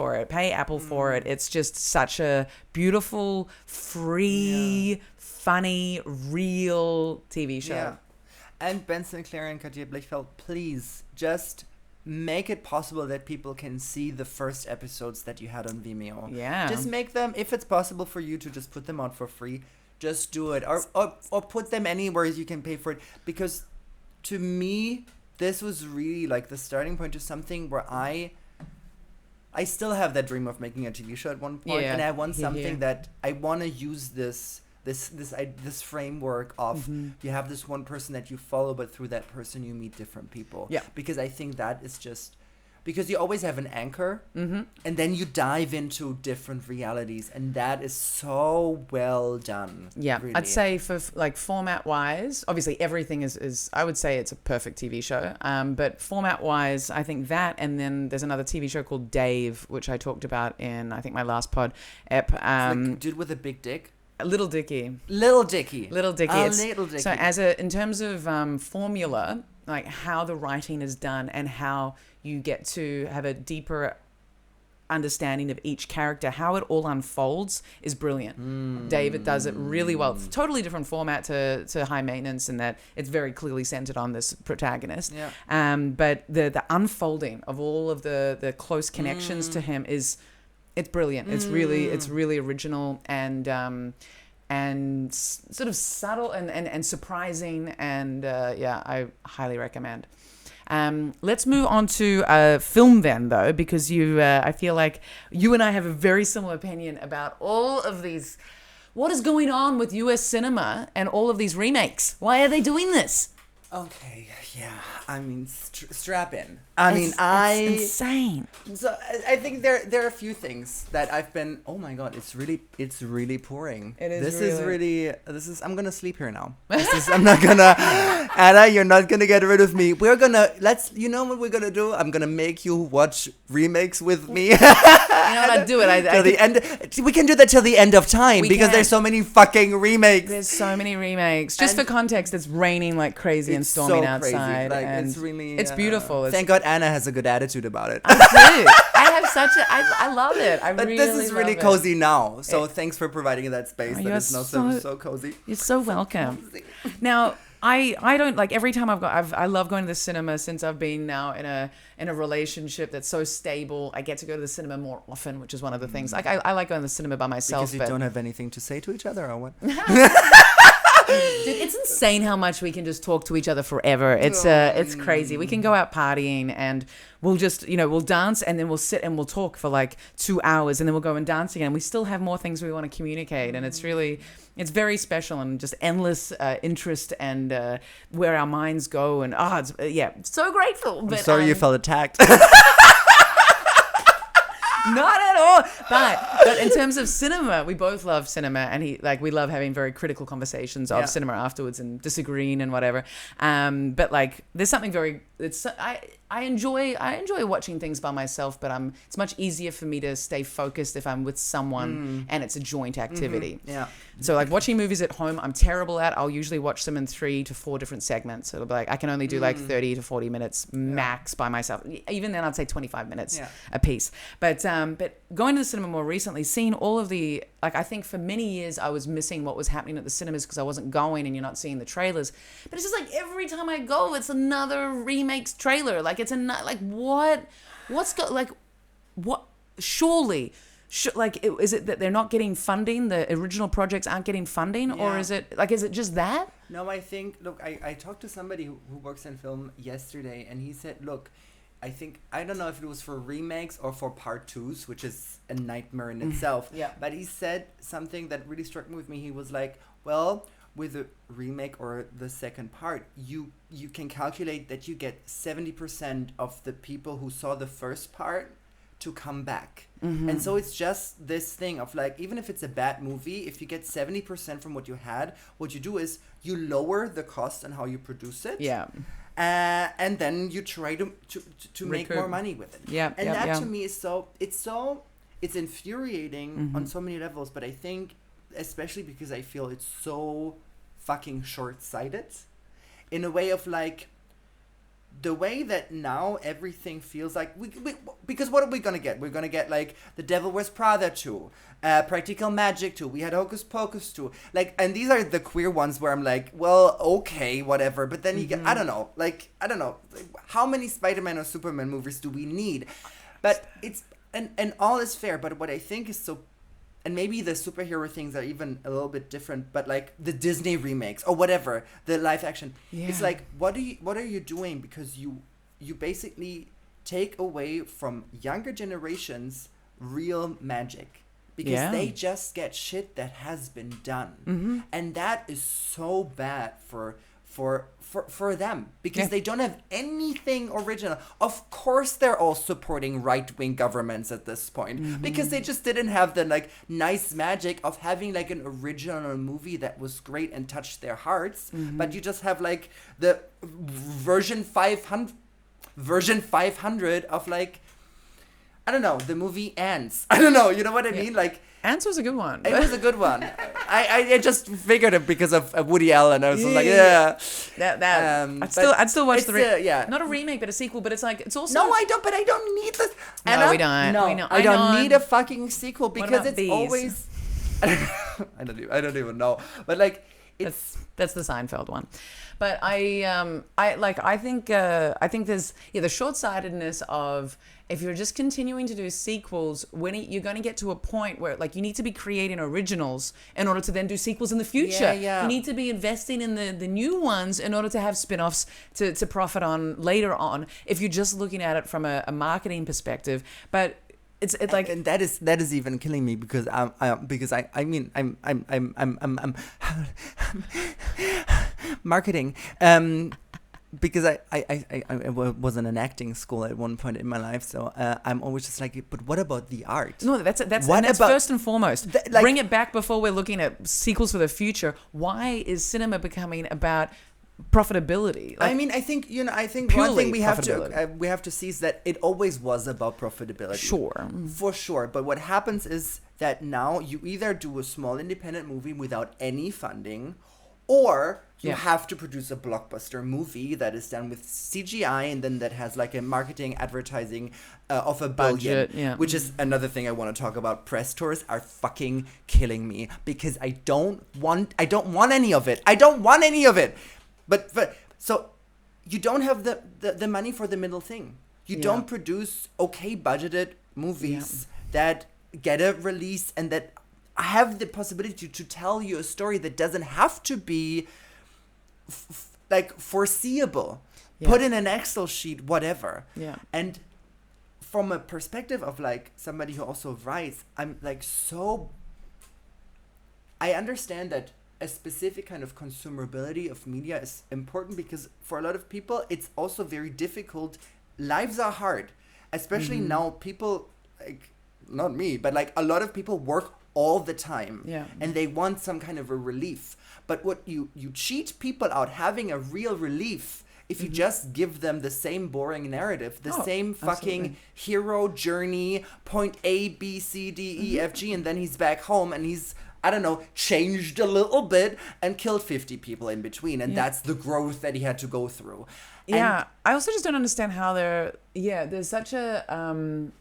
Apple for it. It's just such a beautiful, free, funny, real TV show. Yeah. And Ben Sinclair and Katia Blichfeld, please just make it possible that people can see the first episodes that you had on Vimeo. Yeah. Just make them, if it's possible for you to just put them out for free, just do it. Or put them anywhere you can pay for it. Because to me, this was really like the starting point to something where I still have that dream of making a TV show at one point. And I want something that I want to use this this framework of you have this one person that you follow, but through that person you meet different people. Yeah. Because I think that is just because you always have an anchor, and then you dive into different realities, and that is so well done. Yeah, really. I'd say for like format wise, obviously everything is I would say it's a perfect TV show. But format wise, I think that, and then there's another TV show called Dave, which I talked about in I think my last pod ep. It's like dude with a big dick. Little Dicky. Little Dicky. Little Dicky. Little Dicky. So in terms of formula, like how the writing is done and how you get to have a deeper understanding of each character, how it all unfolds is brilliant. David does it really well. It's a totally different format to High Maintenance in that it's very clearly centered on this protagonist. Yeah. But the unfolding of all of the close connections to him it's brilliant. It's really original and sort of subtle and surprising, and I highly recommend. Let's move on to film then, though, because I feel like you and I have a very similar opinion about all of these. What is going on with US cinema and all of these remakes? Why are they doing this? Okay, yeah. I mean, strap in. It's insane. So I think there are a few things that I've been. Oh my god, it's really pouring. It is. This is. I'm gonna sleep here now. I'm not gonna. Anna, you're not gonna get rid of me. We're gonna. You know what we're gonna do? I'm gonna make you watch remakes with me. You know what? I'd do it. Till the end. We can do that till the end of time because there's so many fucking remakes. There's so many remakes. Just for context, it's raining like crazy and storming outside. Like, and it's really. It's beautiful. Thank God Anna has a good attitude about it. I do. I have I love it. But this is really cozy now. So thanks for providing that space. That is now so cozy. You're so welcome. Now, I don't like every time I love going to the cinema since I've been now in a relationship that's so stable. I get to go to the cinema more often, which is one of the things. Like I like going to the cinema by myself. Because you don't have anything to say to each other, or what? Dude, it's insane how much we can just talk to each other forever. It's crazy. We can go out partying and we'll just, we'll dance and then we'll sit and we'll talk for like 2 hours and then we'll go and dance again. We still have more things we want to communicate, and it's very special and just endless interest and where our minds go, and so grateful. But I'm sorry you felt attacked. Not at all. But in terms of cinema, we both love cinema, and we love having very critical conversations of cinema afterwards and disagreeing and whatever. But like, there's something I enjoy watching things by myself, but it's much easier for me to stay focused if I'm with someone and it's a joint activity. Yeah. So like watching movies at home, I'm terrible at. I'll usually watch them in 3 to 4 different segments. So it'll be like I can only do like 30 to 40 minutes max by myself. Even then, I'd say 25 minutes a piece. But going to the cinema more recently, seeing all of the I think for many years I was missing what was happening at the cinemas because I wasn't going and you're not seeing the trailers. But it's just like every time I go, it's another remakes trailer. Like it's surely. Is it that they're not getting funding? The original projects aren't getting funding, or is it just that? No, I think. Look, I talked to somebody who works in film yesterday, and he said, "Look, I don't know if it was for remakes or for part 2s, which is a nightmare in itself. Yeah. But he said something that really struck me with me. He was like, well, with a remake or the second part, you can calculate that you get 70% of the people who saw the first part to come back. Mm-hmm. And so it's just this thing of like, even if it's a bad movie, if you get 70% from what you had, what you do is you lower the cost and how you produce it. Yeah. And then you try to make more money with it. Yeah. And that to me is it's infuriating on so many levels, but I think especially because I feel it's so fucking short-sighted in a way of like, the way that now everything feels like because what are we gonna get? We're gonna get like The Devil Wears Prada 2, Practical Magic 2. We had Hocus Pocus 2. Like, and these are the queer ones where I'm like, well, okay, whatever. But then you get, I don't know. Like, how many Spider-Man or Superman movies do we need? But it's and all is fair. But what I think is so. And maybe the superhero things are even a little bit different, but like the Disney remakes or whatever, the live action. Yeah. It's like, what are you doing? Because you basically take away from younger generations real magic. because they just get shit that has been done. And that is so bad for them, because they don't have anything original. Of course they're all supporting right-wing governments at this point, because they just didn't have the like nice magic of having like an original movie that was great and touched their hearts. But you just have like the version 500 of like, I don't know, the movie Ants. I don't know, you know what I mean? Like, Ants was a good one. It was a good one. I just figured it because of Woody Allen. I was like, yeah. I'd still watch not a remake, but a sequel. But it's like, it's also I don't need this. No, we don't. No, I don't need a fucking sequel, because it's bees? always. I don't even know. But like, that's the Seinfeld one. But I think there's the short-sightedness of, if you're just continuing to do sequels, when you're going to get to a point where like you need to be creating originals in order to then do sequels in the future. You need to be investing in the new ones in order to have spin-offs to profit on later on, if you're just looking at it from a marketing perspective. But it's like, and that is even killing me, because I'm marketing, because I was in an acting school at one point in my life, so I'm always just like, but what about the art? No, that's first and foremost. Bring it back before we're looking at sequels for the future. Why is cinema becoming about profitability? Like, I mean, I think one thing we have to see is that it always was about profitability. Sure. For sure. But what happens is that now you either do a small independent movie without any funding, or you have to produce a blockbuster movie that is done with CGI, and then that has like a marketing, advertising of $1 billion, which is another thing I want to talk about. Press tours are fucking killing me, because I don't want any of it. I don't want any of it. But so you don't have the money for the middle thing. You don't produce okay budgeted movies that get a release and that have the possibility to tell you a story that doesn't have to be like foreseeable. Put in an Excel sheet, whatever. And from a perspective of like somebody who also writes, I'm like, I understand that a specific kind of consumability of media is important, because for a lot of people it's also very difficult. Lives are hard, especially now. People, like, not me, but like a lot of people work all the time, and they want some kind of a relief. But what you cheat people out having a real relief if you just give them the same boring narrative, the same fucking hero journey, point A, B, C, D, E, F, G, and then he's back home and he's, I don't know, changed a little bit and killed 50 people in between. And that's the growth that he had to go through. I also just don't understand how there's such a,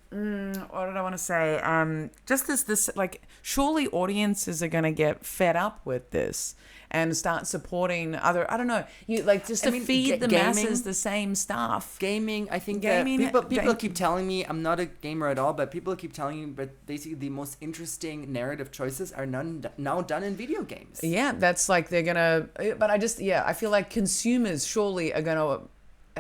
what did I want to say? Just this, like, surely audiences are going to get fed up with this and start supporting other, I don't know, feed the masses the same stuff. Gaming, I think people keep telling me, I'm not a gamer at all, but people keep telling me, but basically the most interesting narrative choices are now done in video games. Yeah, that's like they're going to, but I feel like consumers surely are going to,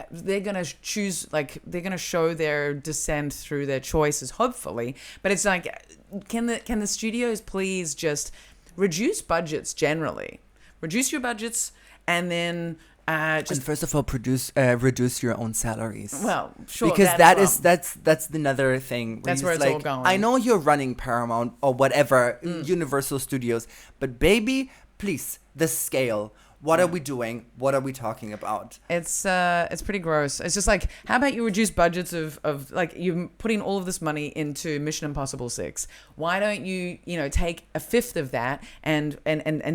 they're going to choose, like, they're going to show their dissent through their choices, hopefully. But it's like, can the studios please just reduce budgets generally? Reduce your budgets, and then and first of all, reduce your own salaries. Well, sure, because that's another thing. That's where it's all going. I know you're running Paramount or whatever, Universal Studios, but baby, please, the scale. What are we doing? What are we talking about? It's pretty gross. It's just like, how about you reduce budgets of like, you're putting all of this money into Mission Impossible 6. Why don't you take a fifth of that and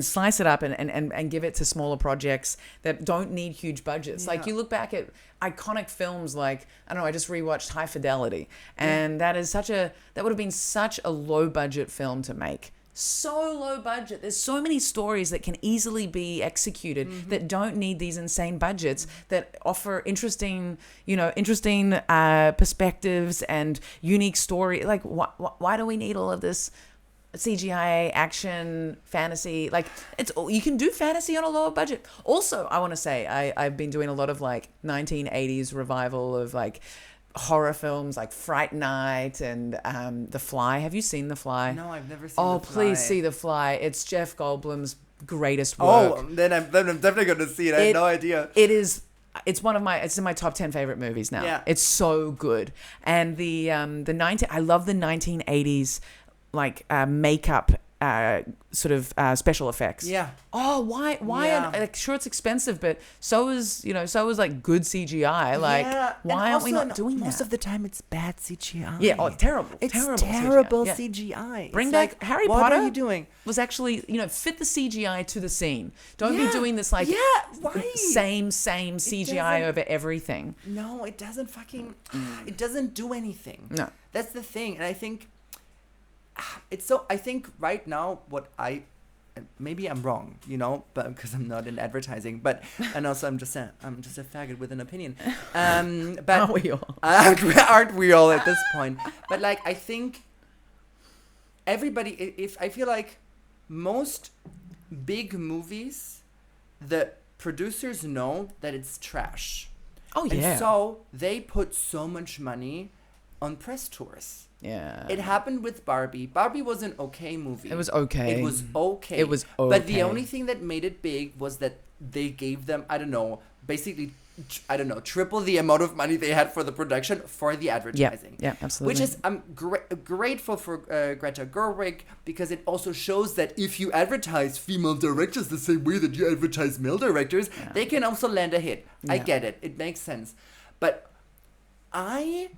slice it up and give it to smaller projects that don't need huge budgets? Like, you look back at iconic films like, I don't know, I just rewatched High Fidelity, and that would have been such a low budget film to make. So low budget. There's so many stories that can easily be executed that don't need these insane budgets, that offer interesting perspectives and unique story. Like, why do we need all of this CGI, action, fantasy? Like, you can do fantasy on a lower budget. Also, I want to say I've been doing a lot of like 1980s revival of like horror films like Fright Night and The Fly. Have you seen The Fly? No, I've never seen Oh, The Fly. please see The Fly. It's Jeff Goldblum's greatest work. Oh, then I'm definitely going to see it. I had no idea. It's in my top 10 favorite movies now. Yeah. It's so good. And I love the 1980s like makeup sort of special effects. Yeah. Oh, why? Yeah. Like, sure, it's expensive, but so is like good CGI. Like, why aren't we not doing that? Most of the time, it's bad CGI. Yeah. Oh, terrible. It's terrible CGI. Yeah. Bring It's back like, Harry Potter. What are you doing? Was actually, fit the CGI to the scene. Don't be doing this like why? same CGI over everything. No, it doesn't fucking. It doesn't do anything. No. That's the thing, and I think it's so. I think right now, maybe I'm wrong, but because I'm not in advertising, and also I'm just a faggot with an opinion. But Aren't we all? Aren't we all at this point? But like, I think everybody. If I feel like most big movies, the producers know that it's trash. Oh yeah. And so they put so much money on press tours. Yeah. It happened with Barbie. Barbie was an okay movie. It was okay. It was okay. It was But the okay. only thing that made it big was that they gave them, triple the amount of money they had for the production for the advertising. Yeah, absolutely. Which is, I'm grateful for Greta Gerwig, because it also shows that if you advertise female directors the same way that you advertise male directors, they can also land a hit. I Yeah. get it. It makes sense. But I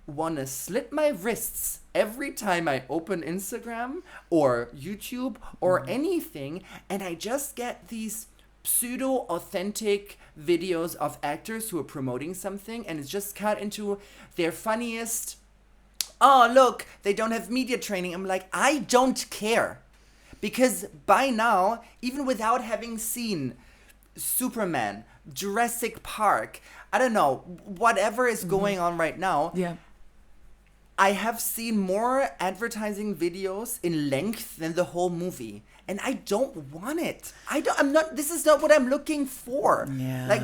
want to slit my wrists every time I open Instagram or YouTube or anything, and I just get these pseudo-authentic videos of actors who are promoting something, and it's just cut into their funniest, oh, look, they don't have media training. I'm like, I don't care. Because by now, even without having seen Superman, Jurassic Park, I don't know, whatever is going on right now, yeah. I have seen more advertising videos in length than the whole movie. And I don't want it. This is not what I'm looking for. Yeah. Like,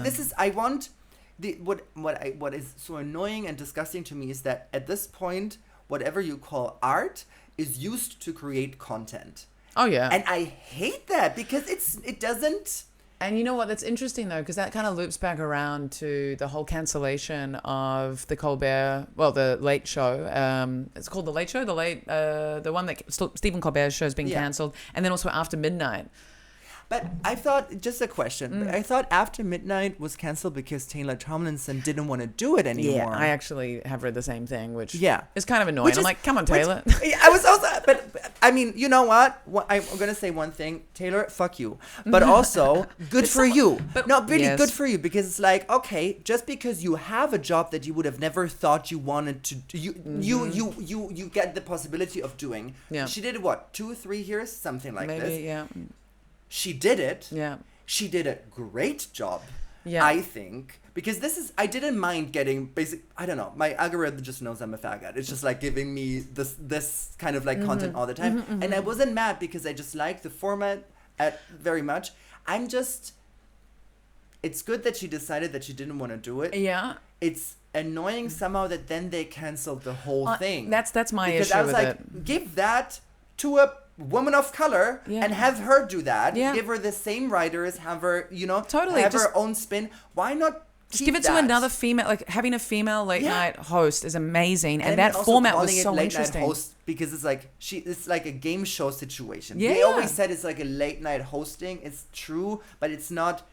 what is so annoying and disgusting to me is that at this point, whatever you call art is used to create content. Oh yeah. And I hate that because it doesn't. And you know what? That's interesting, though, because that kind of loops back around to the whole cancellation of the Late Show. It's called The Late Show, the one that Stephen Colbert's show is being cancelled. And then also After Midnight. But I thought, just a question, I thought After Midnight was canceled because Taylor Tomlinson didn't want to do it anymore. Yeah, I actually have read the same thing, which is kind of annoying. Which I'm like, come on, Taylor. I was also, but I mean, you know what? I'm going to say one thing. Taylor, fuck you. But also, good for you. No, really good for you, because it's like, okay, just because you have a job that you would have never thought you wanted to do, you get the possibility of doing. Yeah. She did it, what, 2 or 3 years? Something like this. Maybe, yeah. She did it. Yeah. She did a great job, Yeah. I think. Because I didn't mind getting I don't know, my algorithm just knows I'm a faggot. It's just like giving me this kind of like content all the time. And I wasn't mad because I just like the format very much. It's good that she decided that she didn't want to do it. Yeah. It's annoying somehow that then they canceled the whole thing. That's my because issue I was with like, it. give that to a woman of color and have her do that. Yeah. Give her the same writers, have her, Totally, have just her own spin. Why not just give it to another female, like having a female late night host is amazing. And that also format calling was it so late interesting. Night host because it's like it's like a game show situation. Yeah. They always said it's like a late night hosting. It's true, but it's not.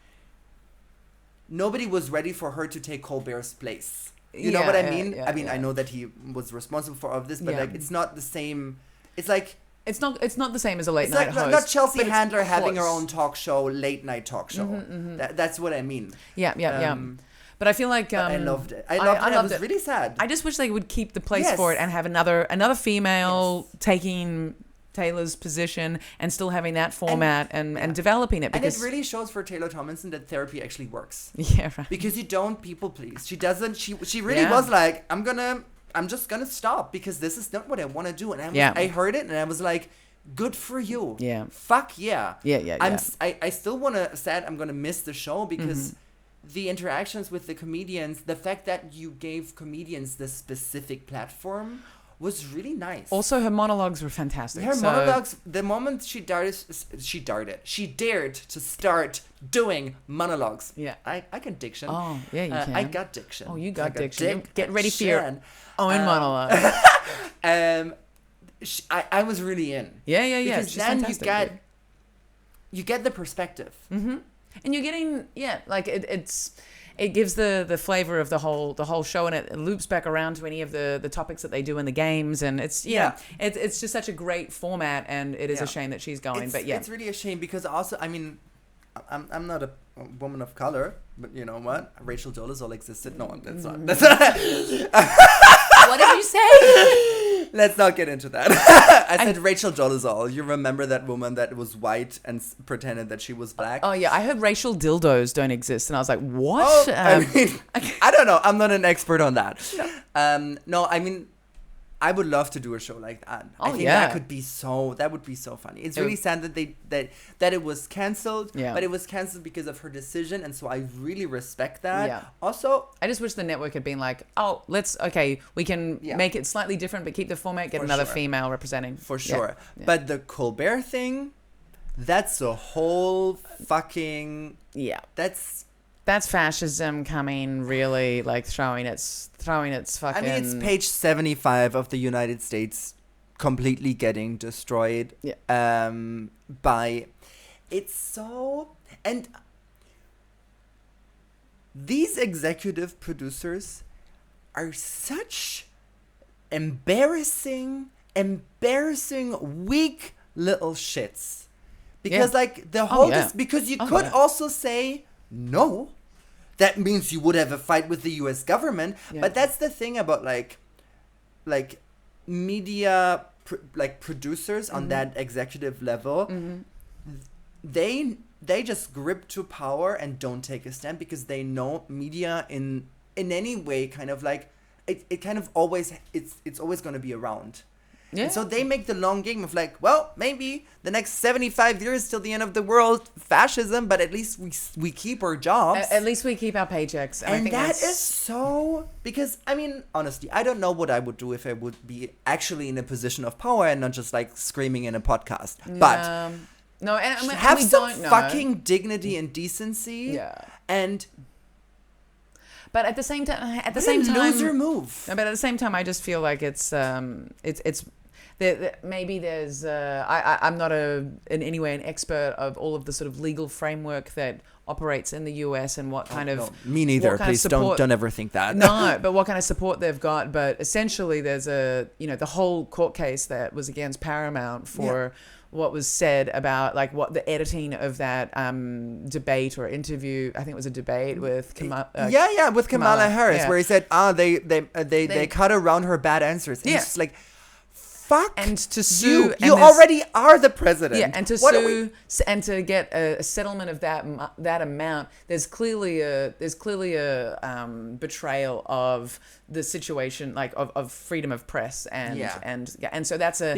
Nobody was ready for her to take Colbert's place. You know what I mean? Yeah, I mean, I know that he was responsible for all of this, but Yeah. like it's not the same. It's like. It's not the same as a late night It's host. like not Chelsea but it's Handler having her close. own talk show, late night talk show. That's what I mean. Yeah. But I feel like I loved it. I loved it. I was really sad. I just wish they would keep the place Yes. for it and have another female taking Taylor's position and still having that format and developing it, because and it really shows for Taylor Tomlinson that therapy actually works. Yeah, right. Because you don't people please. She doesn't. She really was like, I'm just gonna stop because this is not what I want to do. And I heard it and I was like, good for you. Yeah. Fuck yeah. Yeah. I still want to say I'm gonna miss the show because the interactions with the comedians, the fact that you gave comedians this specific platform was really nice. Also, her monologues were fantastic. Her monologues, the moment she dared to start doing monologues. Yeah. I can diction. Oh, yeah, you can. I got diction. Oh, you got diction. Dick, Get ready for your own monologue. I was really in. Yeah. Because then you get the perspective. Mm-hmm. And you're getting, like it gives the flavor of the whole show, and it loops back around to any of the topics that they do in the games, and it's just such a great format, and it is a shame that she's going. It's really a shame because also, I mean, I'm not a woman of color, but you know what? Rachel Dolezal existed. No, that's not. What did you say? Let's not get into that. I said Rachel Dolezal. You remember that woman that was white and pretended that she was black? Oh, yeah. I heard racial dildos don't exist. And I was like, what? Oh, I mean, I don't know. I'm not an expert on that. No, I mean, I would love to do a show like that. I think that would be so funny. It's really sad that that it was canceled, but it was canceled because of her decision, and so I really respect that. Yeah. Also, I just wish the network had been like, we can make it slightly different, but keep the format, get another female representing. For sure. Yeah. But the Colbert thing, that's a whole fucking That's fascism coming, really, like throwing its fucking... I mean, it's page 75 of the United States completely getting destroyed by... It's so... And these executive producers are such embarrassing, weak little shits. Because, like, the whole... because you could also say, no... That means you would have a fight with the U.S. government. Yeah. But that's the thing about like media producers on that executive level. Mm-hmm. They just grip to power and don't take a stand because they know media in any way kind of like it kind of always it's always going to be around. Yeah. And so they make the long game of like, well, maybe the next 75 years till the end of the world, fascism, but at least we keep our jobs. At least we keep our paychecks. And I think that is so... Because, I mean, honestly, I don't know what I would do if I would be actually in a position of power and not just like screaming in a podcast. But... no, and have some fucking dignity and decency. Yeah. And... But at the same time, loser move. But at the same time, I just feel like it's maybe there's I'm not in any way an expert of all of the sort of legal framework that operates in the US and what kind of no, me neither. Please don't ever think that. No, but what kind of support they've got. But essentially, there's the whole court case that was against Paramount for. Yeah. What was said about like what the editing of that debate or interview, I think it was a debate with with Kamala Harris, where he said they cut around her bad answers, and it's just like fuck and to sue you already are the president, and to sue and to get a settlement of that amount, there's clearly a betrayal of the situation, like of freedom of press and so that's a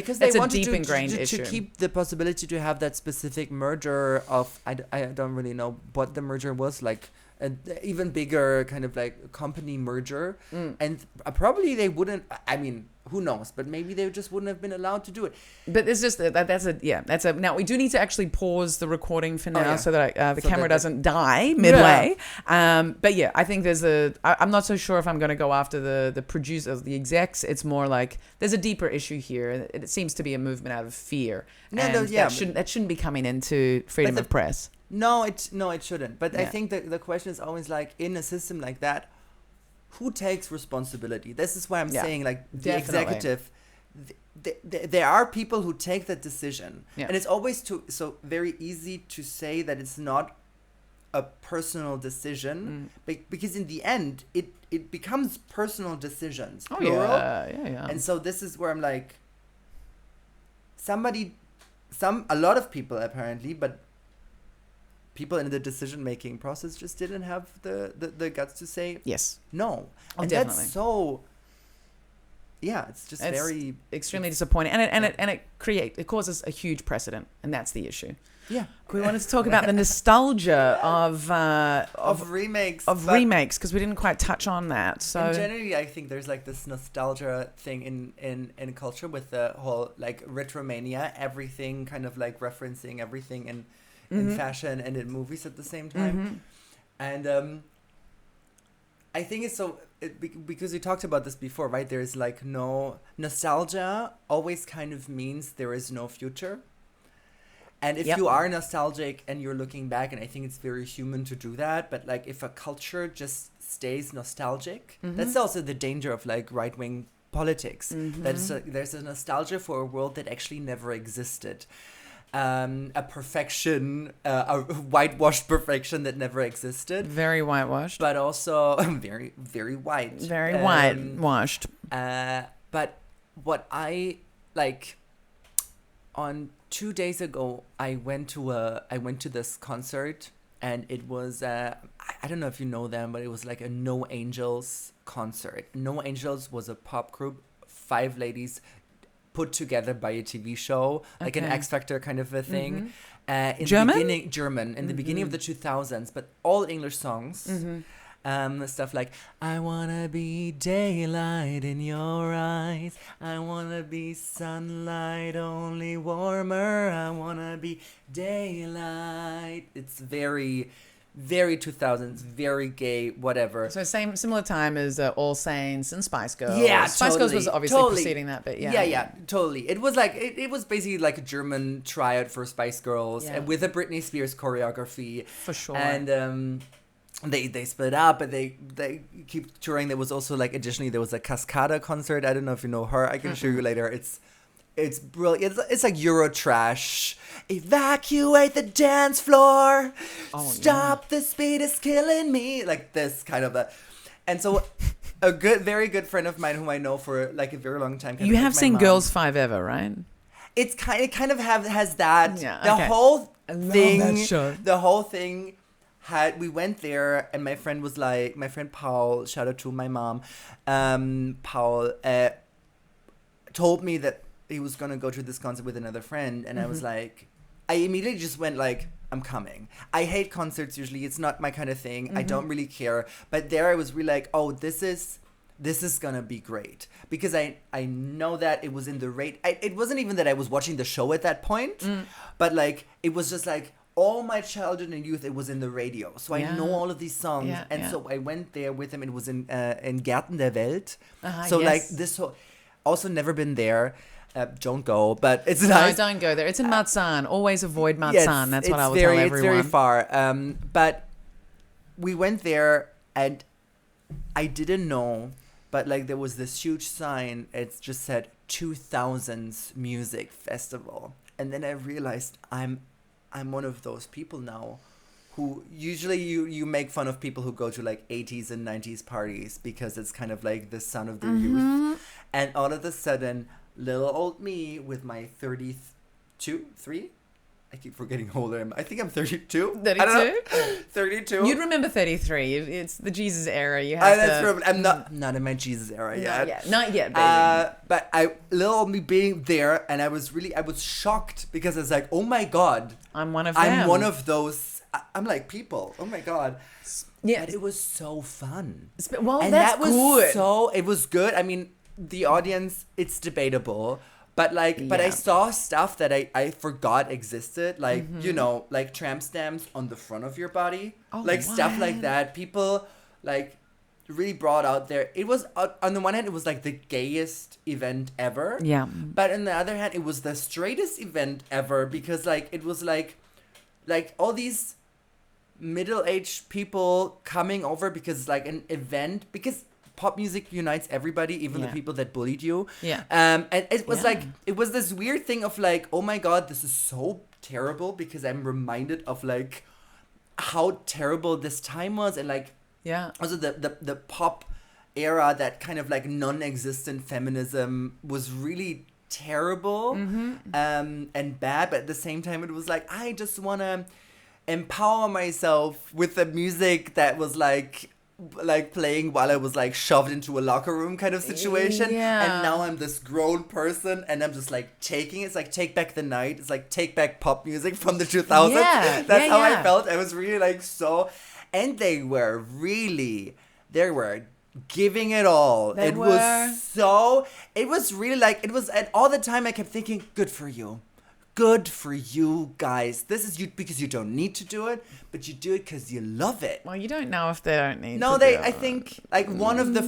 deep ingrained issue to keep the possibility to have that specific merger of I don't really know what the merger was, like an even bigger kind of like company merger, and probably they wouldn't. I mean, who knows? But maybe they just wouldn't have been allowed to do it. But it's just that's a. Now we do need to actually pause the recording for now so that the camera doesn't die midway. Yeah. But yeah, I think there's I'm not so sure if I'm going to go after the producers, the execs. It's more like there's a deeper issue here. It seems to be a movement out of fear, that shouldn't be coming into freedom of press. No, it shouldn't. But I think the question is always like, in a system like that, who takes responsibility? This is why I'm saying like the executive. There are people who take that decision, and it's always so very easy to say that it's not a personal decision, because in the end it becomes personal decisions. Plural. Yeah. And so this is where I'm like, a lot of people apparently, but people in the decision-making process just didn't have the guts to say yes, no. Oh, and definitely. that's so... it's just very extremely disappointing, and it causes a huge precedent, and that's the issue. Yeah, we wanted to talk about the nostalgia of remakes, because we didn't quite touch on that. So and generally, I think there's like this nostalgia thing in culture with the whole like retromania, everything kind of like referencing everything in fashion and in movies at the same time, and I think it's so. Because we talked about this before, right? There's like no nostalgia always kind of means there is no future. And if you are nostalgic and you're looking back, and I think it's very human to do that, but like if a culture just stays nostalgic, that's also the danger of like right-wing politics. There's a nostalgia for a world that actually never existed. A perfection, a whitewashed perfection that never existed. Very whitewashed. But also very, very white. Very whitewashed. But what I like, on 2 days ago, I went to this concert, and it was I don't know if you know them, but it was like a No Angels concert. No Angels was a pop group, 5 ladies put together by a TV show, like an X Factor kind of a thing. In German, in the beginning of the 2000s, but all English songs. Stuff like, I wanna be daylight in your eyes, I wanna be sunlight only warmer, I wanna be daylight. It's very, very 2000s, very gay, whatever. So similar time as All Saints and Spice Girls. Yeah, Spice Girls was obviously preceding that, but yeah. Yeah, totally. It was like it was basically like a German tryout for Spice Girls, with a Britney Spears choreography. For sure. And they split up, but they keep touring. There was also like additionally there was a Cascada concert. I don't know if you know her. I can show you later. It's brilliant. It's like Euro trash. Evacuate the dance floor. Stop, the speed is killing me. Like this kind of a. And so a very good friend of mine whom I know for like a very long time. You have seen Girls 5 Ever, right? It kind of has that. Yeah, the whole thing. That show. The whole thing. We went there, and my friend Paul, shout out to my mom, Paul, told me that he was going to go to this concert with another friend, and I was like, I immediately just went like, I'm coming. I hate concerts usually, it's not my kind of thing, I don't really care, but there I was really like, oh, this is gonna be great, because I know that it was in the rate, it wasn't even that I was watching the show at that point, but like, it was just like, all my childhood and youth, it was in the radio. So I know all of these songs. So I went there with him. It was in Gärten der Welt. Like this whole... Also never been there. Don't go, but it's nice. No, don't go there. It's in Marzahn. Always avoid Marzahn. That's what I would tell everyone. It's very far. But we went there, and I didn't know, but like there was this huge sign. It just said 2000s Music Festival. And then I realized I'm one of those people now who usually you make fun of people who go to like 80s and 90s parties because it's kind of like the son of their youth. And all of a sudden, little old me with my 3? I keep forgetting how old I am. I think I'm 32. 32? I don't know. 32. You'd remember 33. It's the Jesus era. You have to... I'm not in my Jesus era yet. Not yet, baby. But little old me being there, and I was shocked because I was like, oh my God. I'm one of them. I'm one of those. I'm like people. Oh my God. Yeah. But it was so fun. Well, and that's that was good. It was good. I mean, the audience, it's debatable. But but I saw stuff that I forgot existed, like, you know, like tramp stamps on the front of your body, stuff like that. People like really brought out there. It was on the one hand, it was like the gayest event ever. Yeah. But on the other hand, it was the straightest event ever because like it was like all these middle-aged people coming over because it's like an event because pop music unites everybody, even the people that bullied you. Yeah. And it was like, it was this weird thing of like, oh my God, this is so terrible because I'm reminded of like how terrible this time was. And like, also the pop era, that kind of like non-existent feminism was really terrible and bad. But at the same time, it was like, I just want to empower myself with the music that was like like playing while I was like shoved into a locker room kind of situation. Yeah. And now I'm this grown person and I'm just like taking it's like Take Back the Night. It's like Take Back pop music from the 2000s. Yeah, That's how yeah. I felt. I was really like and they were giving it all. They it were. was really like and all the time I kept thinking, good for you. Good for you guys. This is you because you don't need to do it, but you do it because you love it. Well, you don't know if they don't need No, to do I it. think like one of the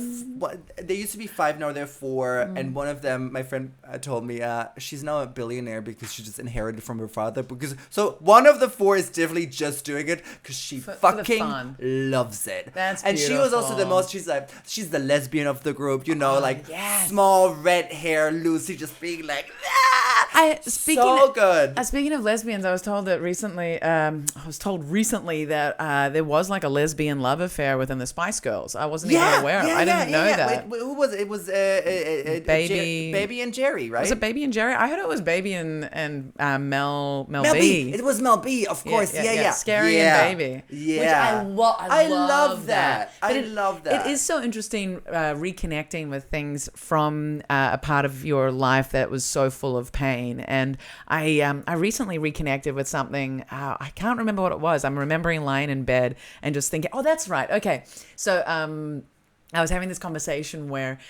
they used to be 5, now they're 4, and one of them, my friend told me, she's now a billionaire because she just inherited from her father. So one of the 4 is definitely just doing it because she For the fucking fun. loves it. That's and she was also the beautiful. most. She's the lesbian of the group, like yes. small red hair Lucy, just being like, so good. Speaking of lesbians, I was told that recently. That there was like a lesbian love affair within the Spice Girls. I wasn't even aware of. I didn't know that. Wait, who was it? It was Baby and Jerry, right? Was it Baby and Jerry? I heard it was Baby and Mel Mel B. B. It was Mel B, of course. Yeah. Scary and Baby. Yeah. Which I love that. I love that. It is so interesting reconnecting with things from a part of your life that was so full of pain. And I recently reconnected with something. I can't remember what it was. I'm remembering lying in bed and just thinking, oh, that's right. Okay. So I was having this conversation where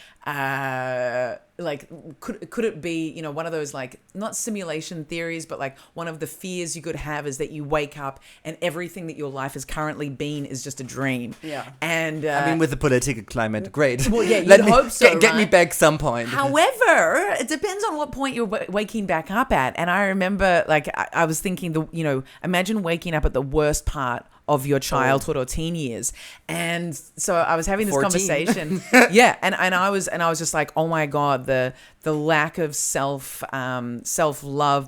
like could it be one of those like not simulation theories, but like one of the fears you could have is that you wake up and everything that your life has currently been is just a dream. Yeah. And I mean, with the political climate, great. Well, yeah, you'd hope so, Get me right? back some point. However, it depends on what point you're waking back up at. And I remember, like, I was thinking, imagine waking up at the worst part of your childhood or teen years. And so I was having this 14. conversation. Yeah. And I was just like, oh my God, the lack of self-love,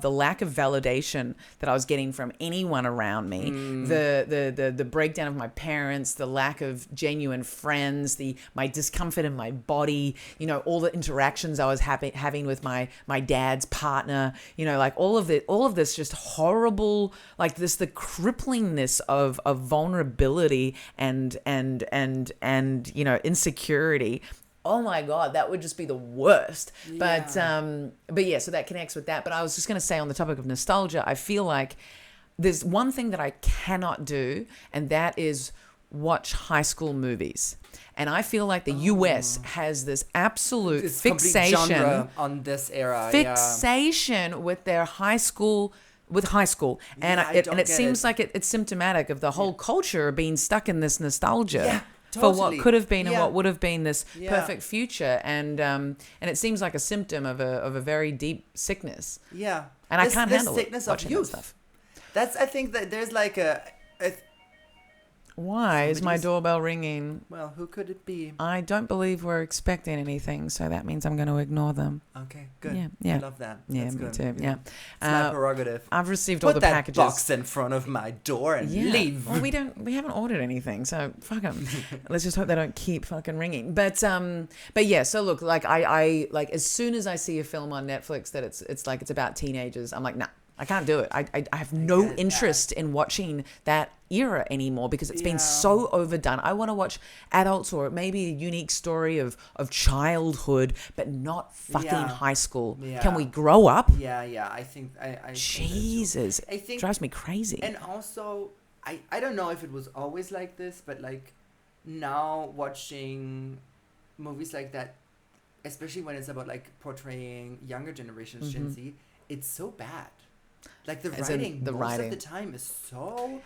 the lack of validation that I was getting from anyone around me, the breakdown of my parents, the lack of genuine friends, my discomfort in my body, all the interactions I was having with my dad's partner, like all of this just horrible, like the cripplingness of vulnerability and insecurity. Oh my God, that would just be the worst. Yeah. But yeah, so that connects with that. But I was just going to say, on the topic of nostalgia, I feel like there's one thing that I cannot do, and that is watch high school movies. And I feel like the US has this absolute fixation genre on this era. Fixation with their high school. And it seems like it's symptomatic of the whole culture being stuck in this nostalgia for what could have been and what would have been this perfect future, and it seems like a symptom of a very deep sickness. Yeah, and I can't handle sickness watching of youth. that stuff. I think that there's like a Why is my doorbell ringing? Well, who could it be? I don't believe we're expecting anything, so that means I'm going to ignore them. Okay, good. Yeah. I love that. That's me good. too. Yeah. It's my prerogative. I've received all the packages. Put that box in front of my door and leave. Well, we haven't ordered anything, so fuck them. Let's just hope they don't keep fucking ringing. But yeah. So look, like I like as soon as I see a film on Netflix that it's about teenagers, I'm like, nah. I can't do it. I have no interest in watching that era anymore because it's been so overdone. I want to watch adults or maybe a unique story of childhood, but not fucking high school. Yeah. Can we grow up? Yeah. I think I Jesus. I think it drives me crazy. And also, I don't know if it was always like this, but like now watching movies like that, especially when it's about like portraying younger generations, Gen Z, it's so bad. Like the writing, most of the time is so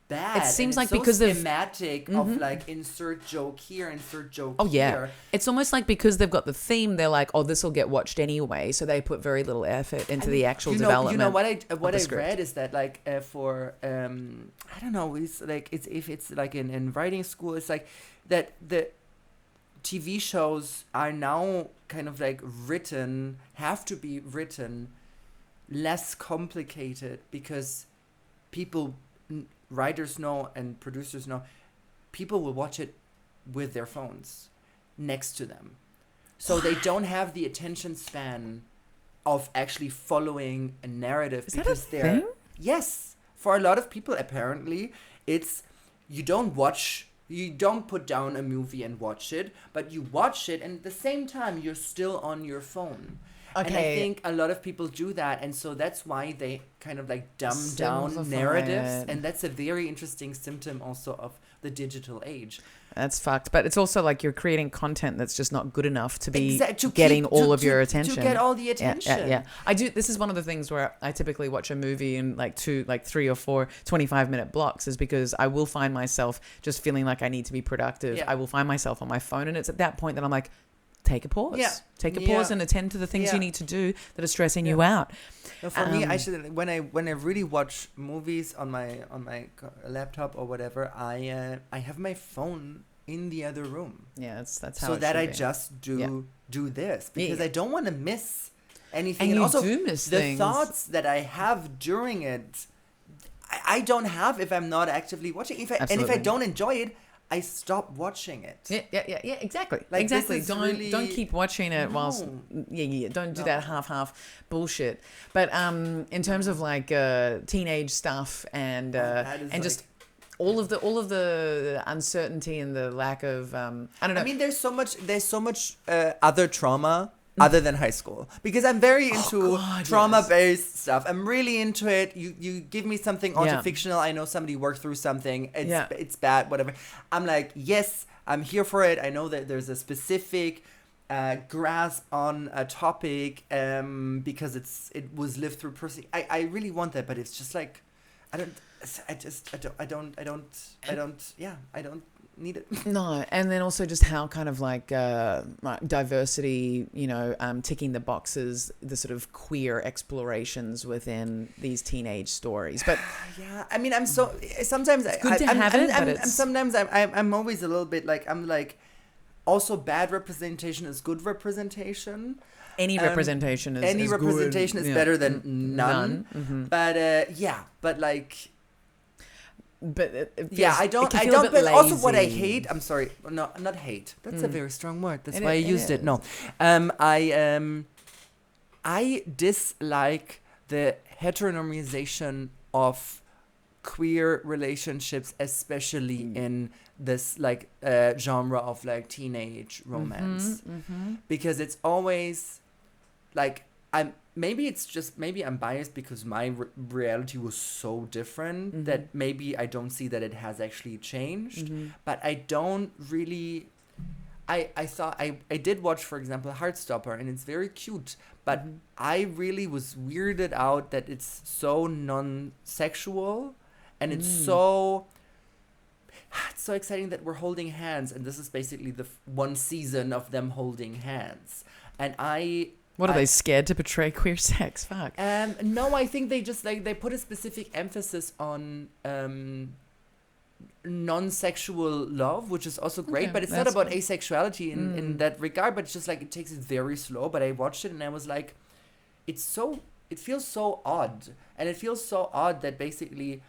bad. It seems like so because schematic of like insert joke here, insert joke here. It's almost like because they've got the theme, they're like, oh, this will get watched anyway, so they put very little effort into the actual development. You know what I read is that like for I don't know, it's like if it's like in writing school, it's like that the TV shows are now kind of like have to be written less complicated because writers know and producers know people will watch it with their phones next to them, so they don't have the attention span of actually following a narrative. Is that a thing? Yes, for a lot of people apparently it's you don't watch You don't put down a movie and watch it, but you watch it, and at the same time, you're still on your phone. Okay. And I think a lot of people do that, and so that's why they kind of like dumb down Simplify narratives, it. and that's a very interesting symptom also of the digital age. That's fucked. But it's also like you're creating content that's just not good enough to be To getting keep- all to- of your to- attention. To get all the Yeah, attention. yeah. I do. This is one of the things where I typically watch a movie in like 3 or 4 25-minute blocks, is because I will find myself just feeling like I need to be productive. Yeah. I will find myself on my phone, and it's at that point that I'm like, take a pause. Yeah. Take a Yeah. pause and attend to the things Yeah. you need to do that are stressing Yeah. you out. No, for me, I should when I really watch movies on my laptop or whatever, I have my phone in the other room, Yeah, that's how. so it that should I be. just do this, because Yeah. I don't want to miss anything. And you also, do miss the things. thoughts that I have during it, I don't have if I'm not actively watching. And if I Absolutely. don't enjoy it, I stop watching it. Yeah, exactly. Like, this exactly. is Don't really- keep watching it whilst don't do No. that half bullshit. But in terms of like teenage stuff and that is and just all of the uncertainty and the lack of I don't know. I mean, there's so much other trauma other than high school, because I'm very into God, trauma-based stuff. I'm really into it. You give me something Yeah. auto-fictional. I know somebody worked through something. Yeah. It's bad, whatever. I'm like, yes, I'm here for it. I know that there's a specific grasp on a topic because it was lived through person. I really want that, but it's just like, I don't need it. No, and then also just how kind of like diversity, ticking the boxes, the sort of queer explorations within these teenage stories. But Yeah, I mean, I'm so sometimes good to have it, but it's- sometimes I'm always a little bit like, I'm like, also bad representation is good representation. any representation is Any is good. representation is Yeah. better than none. Mhm. But like. But it Yeah, feels- I it don't. can I feel a don't. bit But also, what I lazy. hate. I'm sorry. No, not hate. That's a very strong word. That's It why I is- it used it. is. No. I dislike the heteronormization of queer relationships, especially in this like genre of like teenage romance, because it's always like maybe I'm biased because my reality was so different that maybe I don't see that it has actually changed, but I don't really. I thought I did watch, for example, Heartstopper, and it's very cute, but I really was weirded out that it's so non-sexual, and it's so exciting that we're holding hands, and this is basically the one season of them holding hands, and What are they scared to portray queer sex? Fuck. no, I think they just like they put a specific emphasis on non-sexual love, which is also great, Okay, but it's not that's about good. asexuality in that regard, but it's just like it takes it very slow. But I watched it and I was like, it feels so odd, and it feels so odd that basically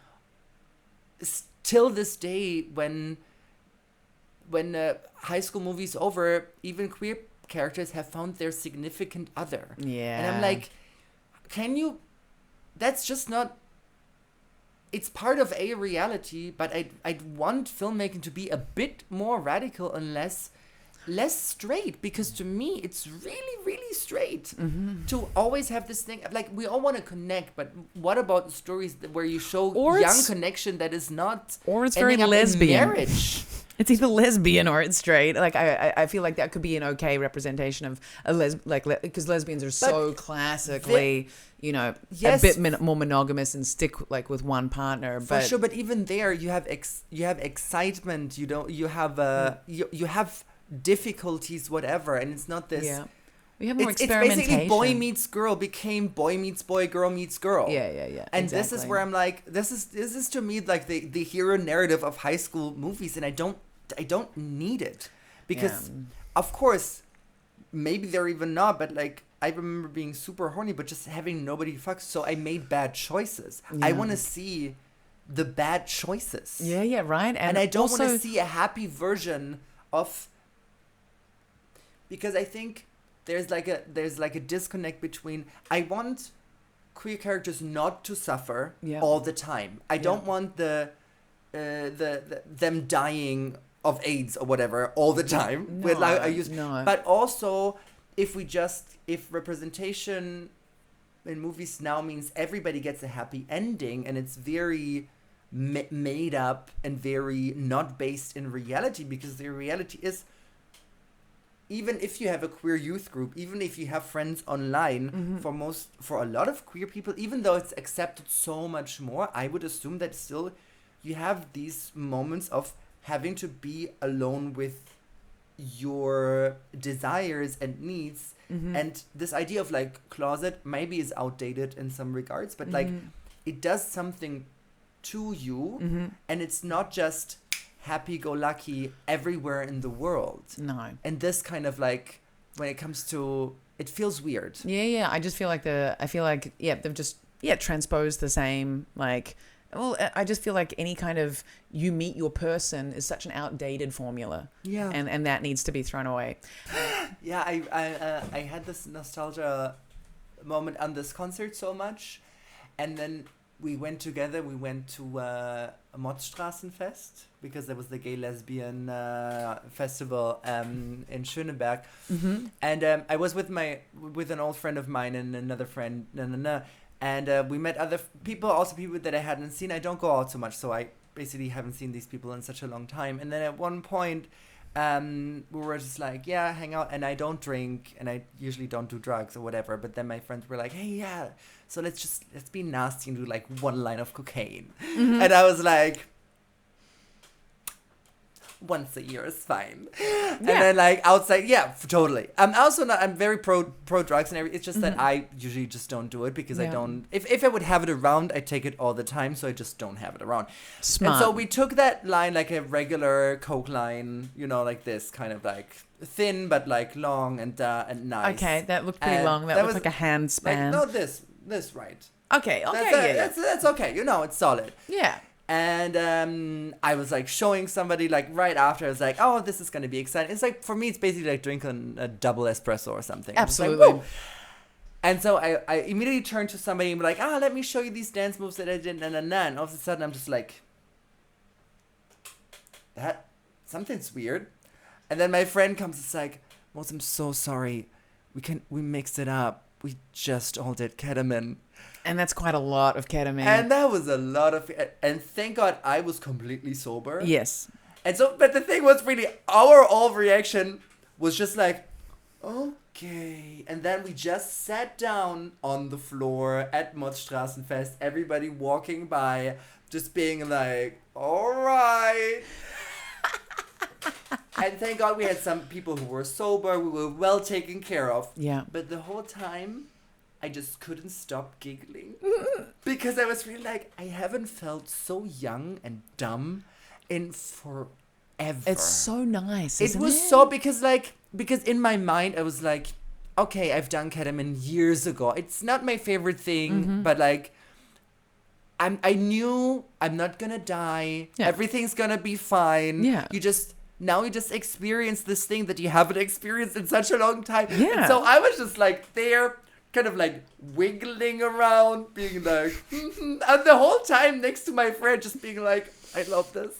till this day, when high school movie's over, even queer characters have found their significant other. Yeah. And I'm like, that's just not, it's part of a reality, but I'd want filmmaking to be a bit more radical and less straight, because to me it's really, really straight to always have this thing like we all want to connect, but what about stories where you show Or young it's- connection that is not, or it's very ending up in lesbian. marriage? It's either lesbian or it's straight. Like I feel like that could be an okay representation of a because lesbians are so classically, Yes. a bit more monogamous and stick like with one partner. For But sure, but even there, you have excitement. You have difficulties, whatever, and it's not this. yeah, we have more It's experimentation. basically boy meets girl became boy meets boy, girl meets girl. Yeah. And this is exactly. where I'm like, this is to me like the hero narrative of high school movies, and I don't need it, because of course maybe they're even not, but like I remember being super horny, but just having nobody fuck, so I made bad choices. I Yeah. want to see the bad choices. Yeah, right. And I don't want also- to see a happy version of, because I think there's like a disconnect between, I want queer characters not to suffer Yeah. all the time. I don't want them dying of AIDS or whatever all the time. No. But also, if representation in movies now means everybody gets a happy ending, and it's very made up and very not based in reality, because the reality is, even if you have a queer youth group, even if you have friends online, for a lot of queer people, even though it's accepted so much more, I would assume that still you have these moments of having to be alone with your desires and needs. And this idea of like closet maybe is outdated in some regards, but like it does something to you, and it's not just happy-go-lucky everywhere in the world. No. And this kind of like, when it comes to, it feels weird. Yeah. I just feel like they've just transposed the same, like, well, I just feel like any kind of you meet your person is such an outdated formula. Yeah. And that needs to be thrown away. Yeah, I had this nostalgia moment on this concert so much, and then we went to a Motzstraßenfest, because there was the gay lesbian festival in Schöneberg, and I was with an old friend of mine and another friend, and we met other people, also people that I hadn't seen. I don't go out so much, so I basically haven't seen these people in such a long time. And then at one point, we were just like, yeah, hang out, and I don't drink, and I usually don't do drugs or whatever, but then my friends were like, hey, yeah, so let's be nasty and do like one line of cocaine. And I was like, once a year is fine. And then like outside, totally. I'm very pro drugs and everything. It's just that I usually just don't do it, because I don't, if I would have it around, I take it all the time, so I just don't have it around. Smart. And so we took that line, like a regular Coke line, like this kind of like thin but like long and nice. Okay, that looked pretty long. That looked like a hand span. Like, no, this right. Okay, that's okay. It's solid. Yeah. And I was like showing somebody, like right after, I was like, oh, this is going to be exciting. It's like, for me, it's basically like drinking a double espresso or something. Absolutely. Like, and so I immediately turned to somebody and be like, let me show you these dance moves that I did, and all of a sudden I'm just like, that, something's weird. And then my friend comes, it's like, Moritz, I'm so sorry. We mixed it up. We just all did ketamine. And that's quite a lot of ketamine. And that was a lot of... And thank God I was completely sober. Yes. And so... But the thing was really... Our all reaction was just like... Okay. And then we just sat down on the floor at Motzstraßenfest. Everybody walking by. Just being like... All right. And thank God we had some people who were sober. We were well taken care of. Yeah. But the whole time... I just couldn't stop giggling, because I was really like, I haven't felt so young and dumb in forever. It's so nice, It isn't was so, because in my mind, I was like, okay, I've done ketamine years ago. It's not my favorite thing, but like, I knew I'm not gonna die. Yeah. Everything's gonna be fine. Yeah. You just experience this thing that you haven't experienced in such a long time. Yeah. And so I was just like there, kind of like wiggling around, being like, and the whole time next to my friend just being like, I love this.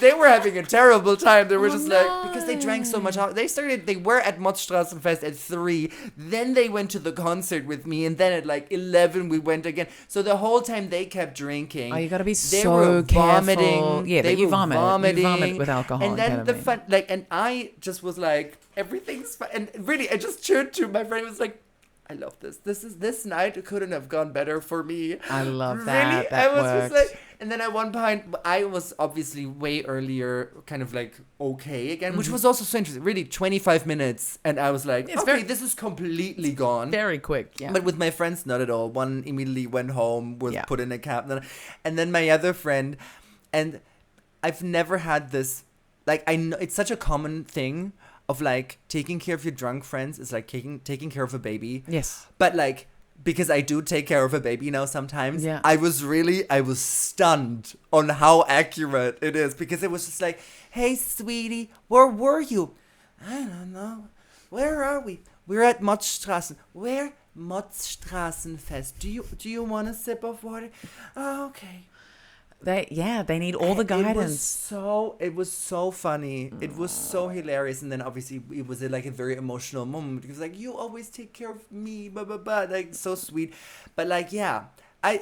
They were having a terrible time. They were like, because they drank so much. They were at Motzstraßenfest at 3. Then they went to the concert with me. And then at like 11, we went again. So the whole time they kept drinking. Oh, you got to be they so were vomiting. Careful. Yeah, they but you were vomit. Vomiting. You vomit with alcohol. And then ketamine. the fun, like, and I just was like, everything's fine. And really, I just turned to my friend and was like, I love this. This night couldn't have gone better for me. I love that. Really, that I was works. just like, and then at one point, I was obviously way earlier, kind of like okay again, which was also so interesting. Really, 25 minutes, and I was like, this is completely gone. Very quick, yeah. But with my friends, not at all. One immediately went home, was put in a cab, and then my other friend, and I've never had this. Like, I know it's such a common thing. Of like taking care of your drunk friends is like taking care of a baby. Yes. But like, because I do take care of a baby now sometimes, yeah. I was stunned on how accurate it is, because it was just like, hey sweetie, where were you? I don't know. Where are we? We're at Motzstraßen. Where? Motzstraßenfest. Do you want a sip of water? Oh, okay. They need all the guidance. It was so funny. It was so hilarious. And then obviously it was like a very emotional moment because like, you always take care of me, blah, blah, blah. Like, so sweet. But like, yeah,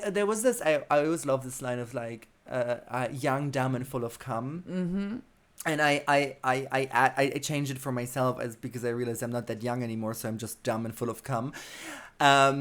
there was this, I always love this line of like, young, dumb, and full of cum. Mm-hmm. And I changed it for myself because I realized I'm not that young anymore, so I'm just dumb and full of cum. But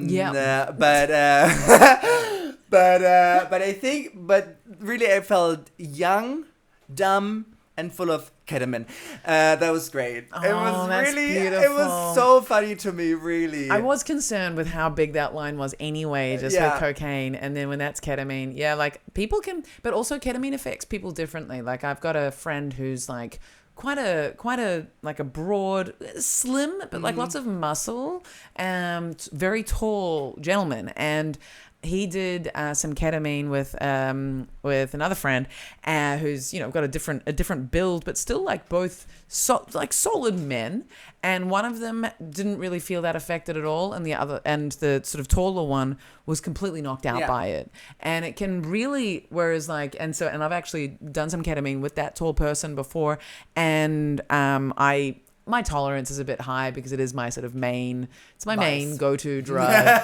really I felt young, dumb, and full of ketamine. That was great. Oh, it was that's really, beautiful. it was so funny to me, really. I was concerned with how big that line was anyway, just with cocaine. And then when that's ketamine, like people can, but also ketamine affects people differently. Like I've got a friend who's like quite a like a broad, slim, but like lots of muscle, very tall gentleman. And he did some ketamine with another friend who's got a different build, but still like both solid men. And one of them didn't really feel that affected at all, and the sort of taller one was completely knocked out by it. And it can really, whereas like, and I've actually done some ketamine with that tall person before, and my tolerance is a bit high because it is my sort of main go-to drug.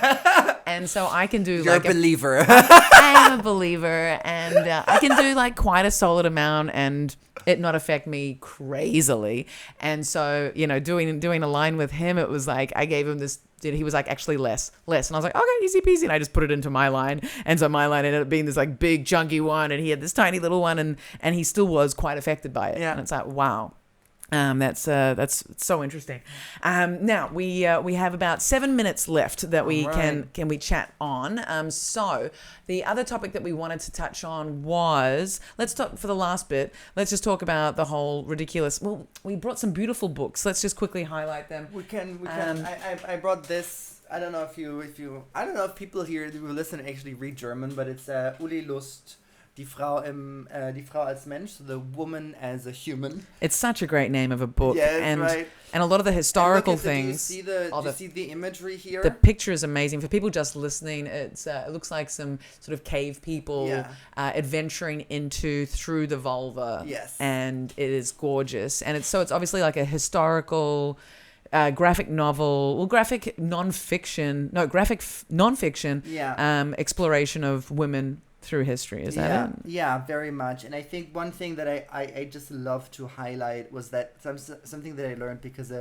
And so I can do You're a believer. I am a believer, and I can do like quite a solid amount and it not affect me crazily. And so, doing a line with him, it was like I gave him this. He was like, actually less. And I was like, okay, easy peasy. And I just put it into my line. And so my line ended up being this like big chunky one, and he had this tiny little one, and he still was quite affected by it. Yeah. And it's like, wow. That's so interesting. Now we have about 7 minutes left that we can chat on. So the other topic that we wanted to touch on was, let's talk for the last bit. Let's just talk about the whole ridiculous. Well, we brought some beautiful books. Let's just quickly highlight them. We can. I brought this. I don't know if people here who listen actually read German, but it's Uli Lust. Die Frau als Mensch, so the woman as a human. It's such a great name of a book. Yeah, it's right. And a lot of the historical things. Do you see the imagery here? The picture is amazing. For people just listening, it looks like some sort of cave people adventuring through the vulva. Yes. And it is gorgeous. And it's obviously like a historical graphic novel, graphic nonfiction exploration of women through history. Is that it? Yeah, very much. And I think one thing that I just love to highlight was that something that I learned because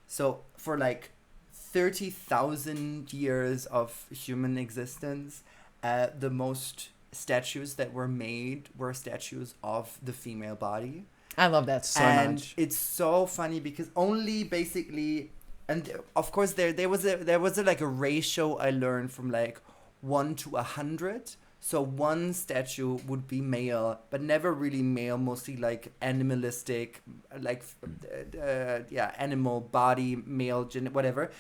so for like 30,000 years of human existence, the most statues that were made were statues of the female body. I love that so much. And it's so funny because only basically, and of course there was like a ratio I learned from like 1 to 100. So one statue would be male, but never really male, mostly like animalistic, like animal body, male, whatever.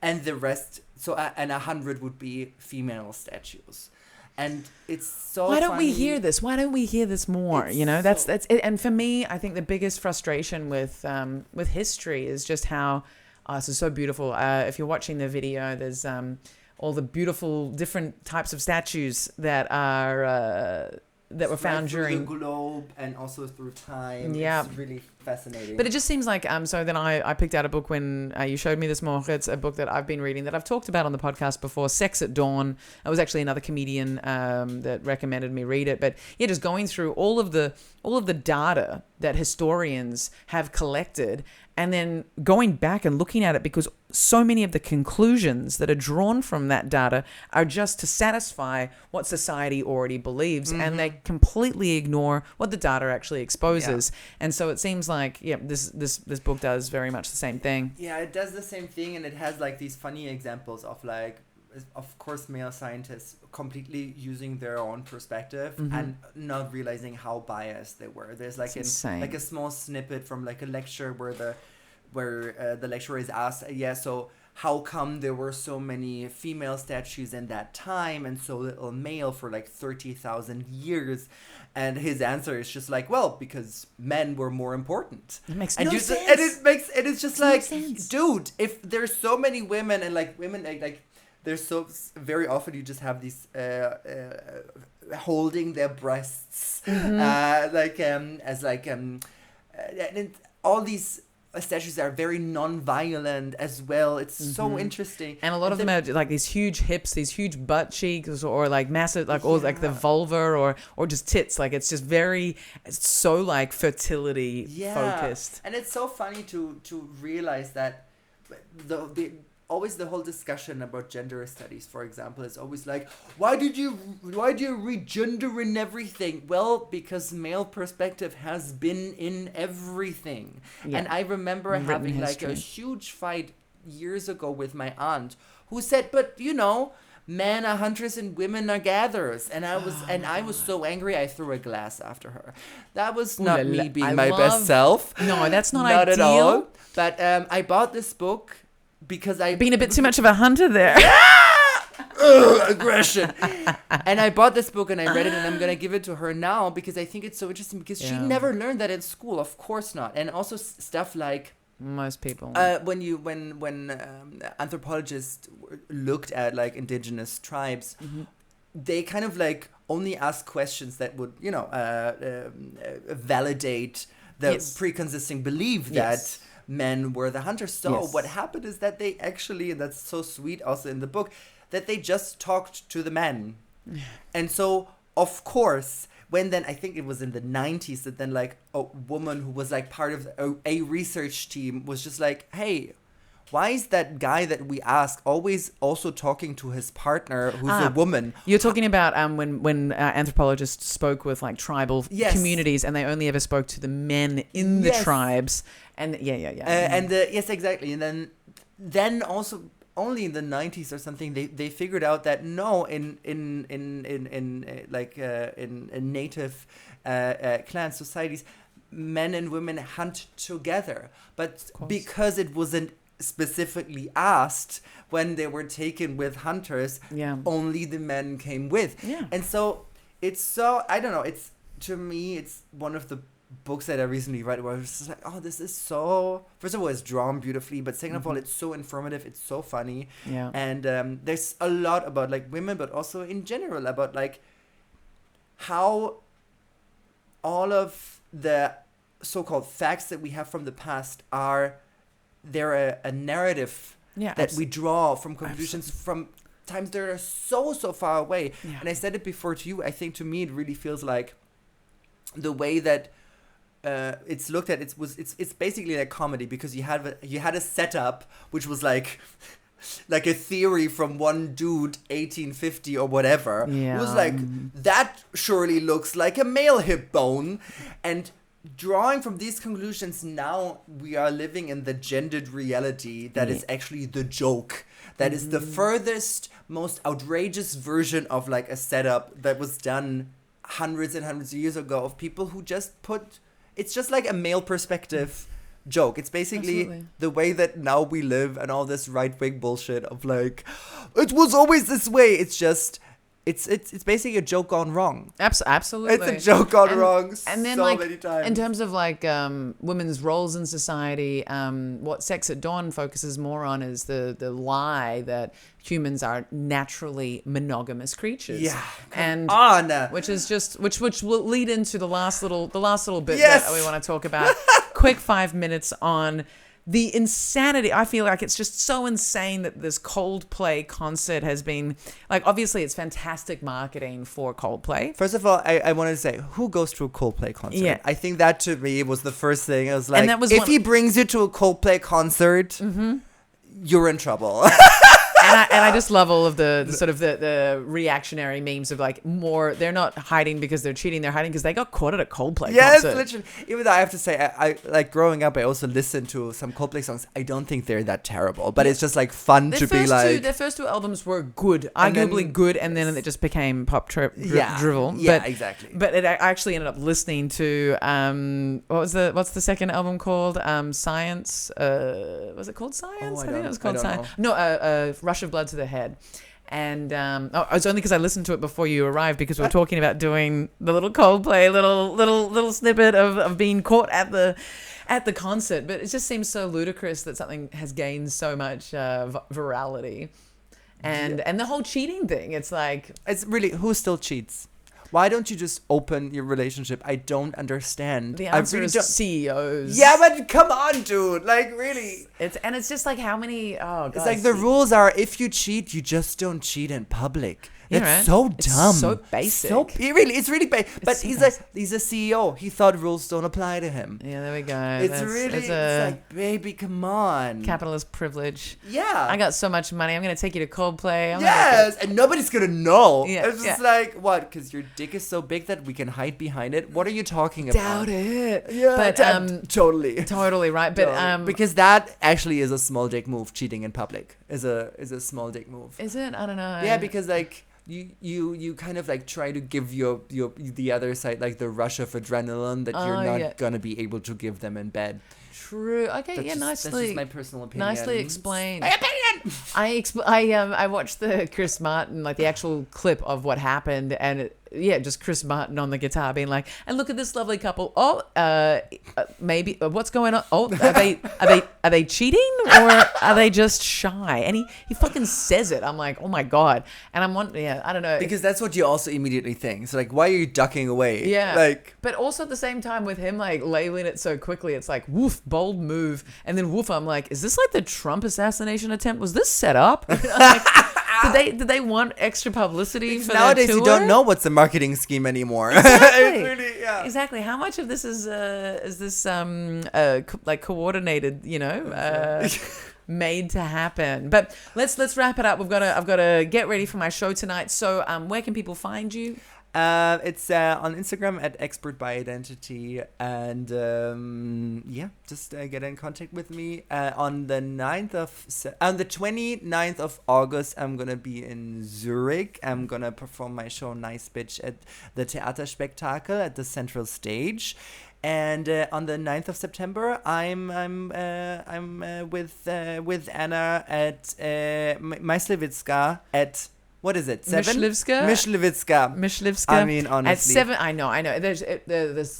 And the rest, and 100 would be female statues. And it's so Why don't funny. we hear this? Why don't we hear this more? That's it. And for me, I think the biggest frustration with history is just how this is so beautiful. If you're watching the video, there's all the beautiful different types of statues that are that were found during the globe and also through time. Yeah, it's really fascinating. But it just seems like so then I picked out a book when you showed me this, Moritz, a book that I've been reading that I've talked about on the podcast before, Sex at Dawn. It was actually another comedian that recommended me read it. But yeah, just going through all of the data that historians have collected and then going back and looking at it, because so many of the conclusions that are drawn from that data are just to satisfy what society already believes, and they completely ignore what the data actually exposes. And so it seems like this book does very much the same thing. Yeah, it does the same thing, and it has like these funny examples of like, of course, male scientists completely using their own perspective and not realizing how biased they were. There's like a small snippet from like a lecture where the lecturer is asked, so how come there were so many female statues in that time and so little male for like 30,000 years? And his answer is just like, well, because men were more important. It makes no sense. And it's just like, dude, if there's so many women and like women like there's so very often you just have these holding their breasts, and all these statues are very non-violent as well. It's so interesting, and a lot of them have like these huge hips, these huge butt cheeks, or like massive, like or like the vulva, or just tits. Like it's just it's so like fertility focused. And it's so funny to realize that the always the whole discussion about gender studies, for example, is always like, why do you read gender in everything? Well, because male perspective has been in everything. And I remember having like a huge fight years ago with my aunt who said, but men are hunters and women are gatherers. And I was so angry I threw a glass after her. That was not me being my best self. No, that's not ideal. At all. But I bought this book because I been a bit too much of a hunter there. Aggression. And I bought this book and I read it, and I'm gonna give it to her now because I think it's so interesting, because she never learned that in school. Of course not. And also stuff like most people when anthropologists looked at like indigenous tribes, they kind of like only ask questions that would validate the preconceiving belief that men were the hunters. So what happened is that they actually, and that's so sweet also in the book, that they just talked to the men. And so, of course, when then, I think it was in the 90s, that then like a woman who was like part of a research team was just like, hey, why is that guy that we ask always also talking to his partner who's a woman? You're talking about when anthropologists spoke with like tribal communities, and they only ever spoke to the men in the tribes. And yes, exactly. And then also only in the 90s or something, they figured out that no, in native clan societies, men and women hunt together, but because it wasn't specifically asked when they were taken with hunters, only the men came with. And so it's so, I don't know, it's, to me, it's one of the books that I recently read where I was just like, oh, this is so, first of all, it's drawn beautifully, but second of all, it's so informative, it's so funny. And there's a lot about like women, but also in general about like how all of the so-called facts that we have from the past they're a narrative that we draw from conclusions from times that are so far away. And I said it before to you, I think to me it really feels like the way that it's looked at, it's basically like comedy, because you had a setup which was like a theory from one dude 1850 or whatever. It was like, that surely looks like a male hip bone, and drawing from these conclusions, now we are living in the gendered reality that is actually the joke. That is the furthest, most outrageous version of like a setup that was done hundreds and hundreds of years ago, of people who just it's just like a male perspective joke. It's basically the way that now we live, and all this right-wing bullshit of like, it was always this way. It's just, it's basically a joke gone wrong. Absolutely. It's a joke gone wrong and then, so like, many times. In terms of like women's roles in society, what Sex at Dawn focuses more on is the lie that humans are naturally monogamous creatures. Which is just which will lead into the last little bit that we want to talk about. Quick 5 minutes on the insanity. I feel like it's just so insane that this Coldplay concert has been, like, obviously it's fantastic marketing for Coldplay. First of all, I wanted to say, who goes to a Coldplay concert? I think that to me was the first thing. I was like, if he brings you to a Coldplay concert, you're in trouble. And I just love all of the sort of the reactionary memes of like, more, they're not hiding because they're cheating, they're hiding because they got caught at a Coldplay concert. Literally. Even though I have to say, I like growing up, I also listened to some Coldplay songs. I don't think they're that terrible, but it's just like fun to be like. Their first two albums were good, arguably good, and then it just became pop drivel. Exactly. But I actually ended up listening to what's the second album called? Science. Was it called Science? I think it was called Science. No, Rush of Blood to the Head. And it's only because I listened to it before you arrived, because we were talking about doing the little Coldplay little snippet of being caught at the concert. But it just seems so ludicrous that something has gained so much virality. and the whole cheating thing. It's like, it's really, who still cheats? Why don't you just open your relationship? I don't understand. the answer really is don't. CEOs. Yeah, but come on, dude. Like, really. It's just like how many, oh, It's God. like the rules are, if you cheat, you just don't cheat in public. Yeah, That's right? so It's dumb. so basic. It's really basic. But so he's basic. he's a CEO. He thought rules don't apply to him. Yeah, there we go. It's like, baby, come on. Capitalist privilege. Yeah. I got so much money. I'm going to take you to Coldplay. Yes, and nobody's gonna know. Yeah, It's just like, what? Because your dick is so big that we can hide behind it? What are you talking about? Doubt it. Yeah, But, totally. totally right. But, because that actually is a small dick move. Cheating in public is a small dick move. is it? I don't know. Yeah, because like you kind of like try to give your the other side like the rush of adrenaline that you're not gonna be able to give them in bed. True. Okay. That's just my personal opinion. Nicely explained. My opinion. I watched the Chris Martin, like the actual clip of what happened, and just Chris Martin on the guitar being like, and look at this lovely couple. Oh, maybe what's going on? Oh, are they cheating or are they just shy? And he fucking says it. I'm like, oh my God. And I'm wondering, I don't know. Because that's what you also immediately think. So like, why are you ducking away? Yeah. Like, but also at the same time with him like labeling it so quickly, it's like, woof, bold move. And then woof, I'm like, is this like the Trump assassination attempt? Was this set up? Like, did they want extra publicity for nowadays their tour? you don't know what's a marketing scheme anymore. Exactly. Really, yeah. Exactly. How much of this is this like coordinated, made to happen? But let's wrap it up. I've got to get ready for my show tonight. So where can people find you? It's on Instagram at Expert by Identity, and just get in contact with me. On the 29th of August, I'm gonna be in Zurich. I'm gonna perform my show Nice Bitch at the Theaterspektakel at the Central Stage. And on the 9th of September, I'm with Anna at Myslivitska at. What is it? 7? Mishlivska. I mean, honestly. At 7, I know. There's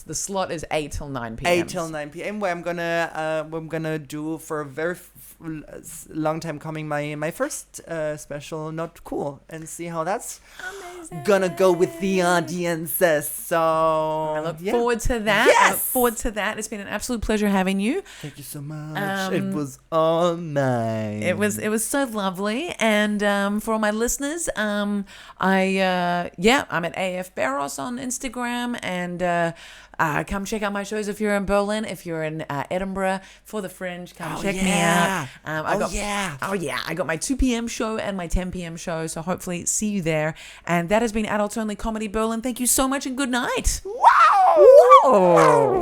the slot is 8 till 9 p.m. 8 till 9 p.m. where I'm gonna do for a very long time coming my first special, Not Cool, and see how that's gonna go with the audiences. So I look forward to that. Yes! I look forward to that. It's been an absolute pleasure having you. Thank you so much. It was all mine. It was so lovely. And for all my listeners, I'm at AF Barros on Instagram, and come check out my shows if you're in Berlin. If you're in Edinburgh for the Fringe, come check me out. I got my 2 p.m. show and my 10 p.m. show, so hopefully see you there. And that has been Adults Only Comedy Berlin. Thank you so much and good night. Wow! Whoa.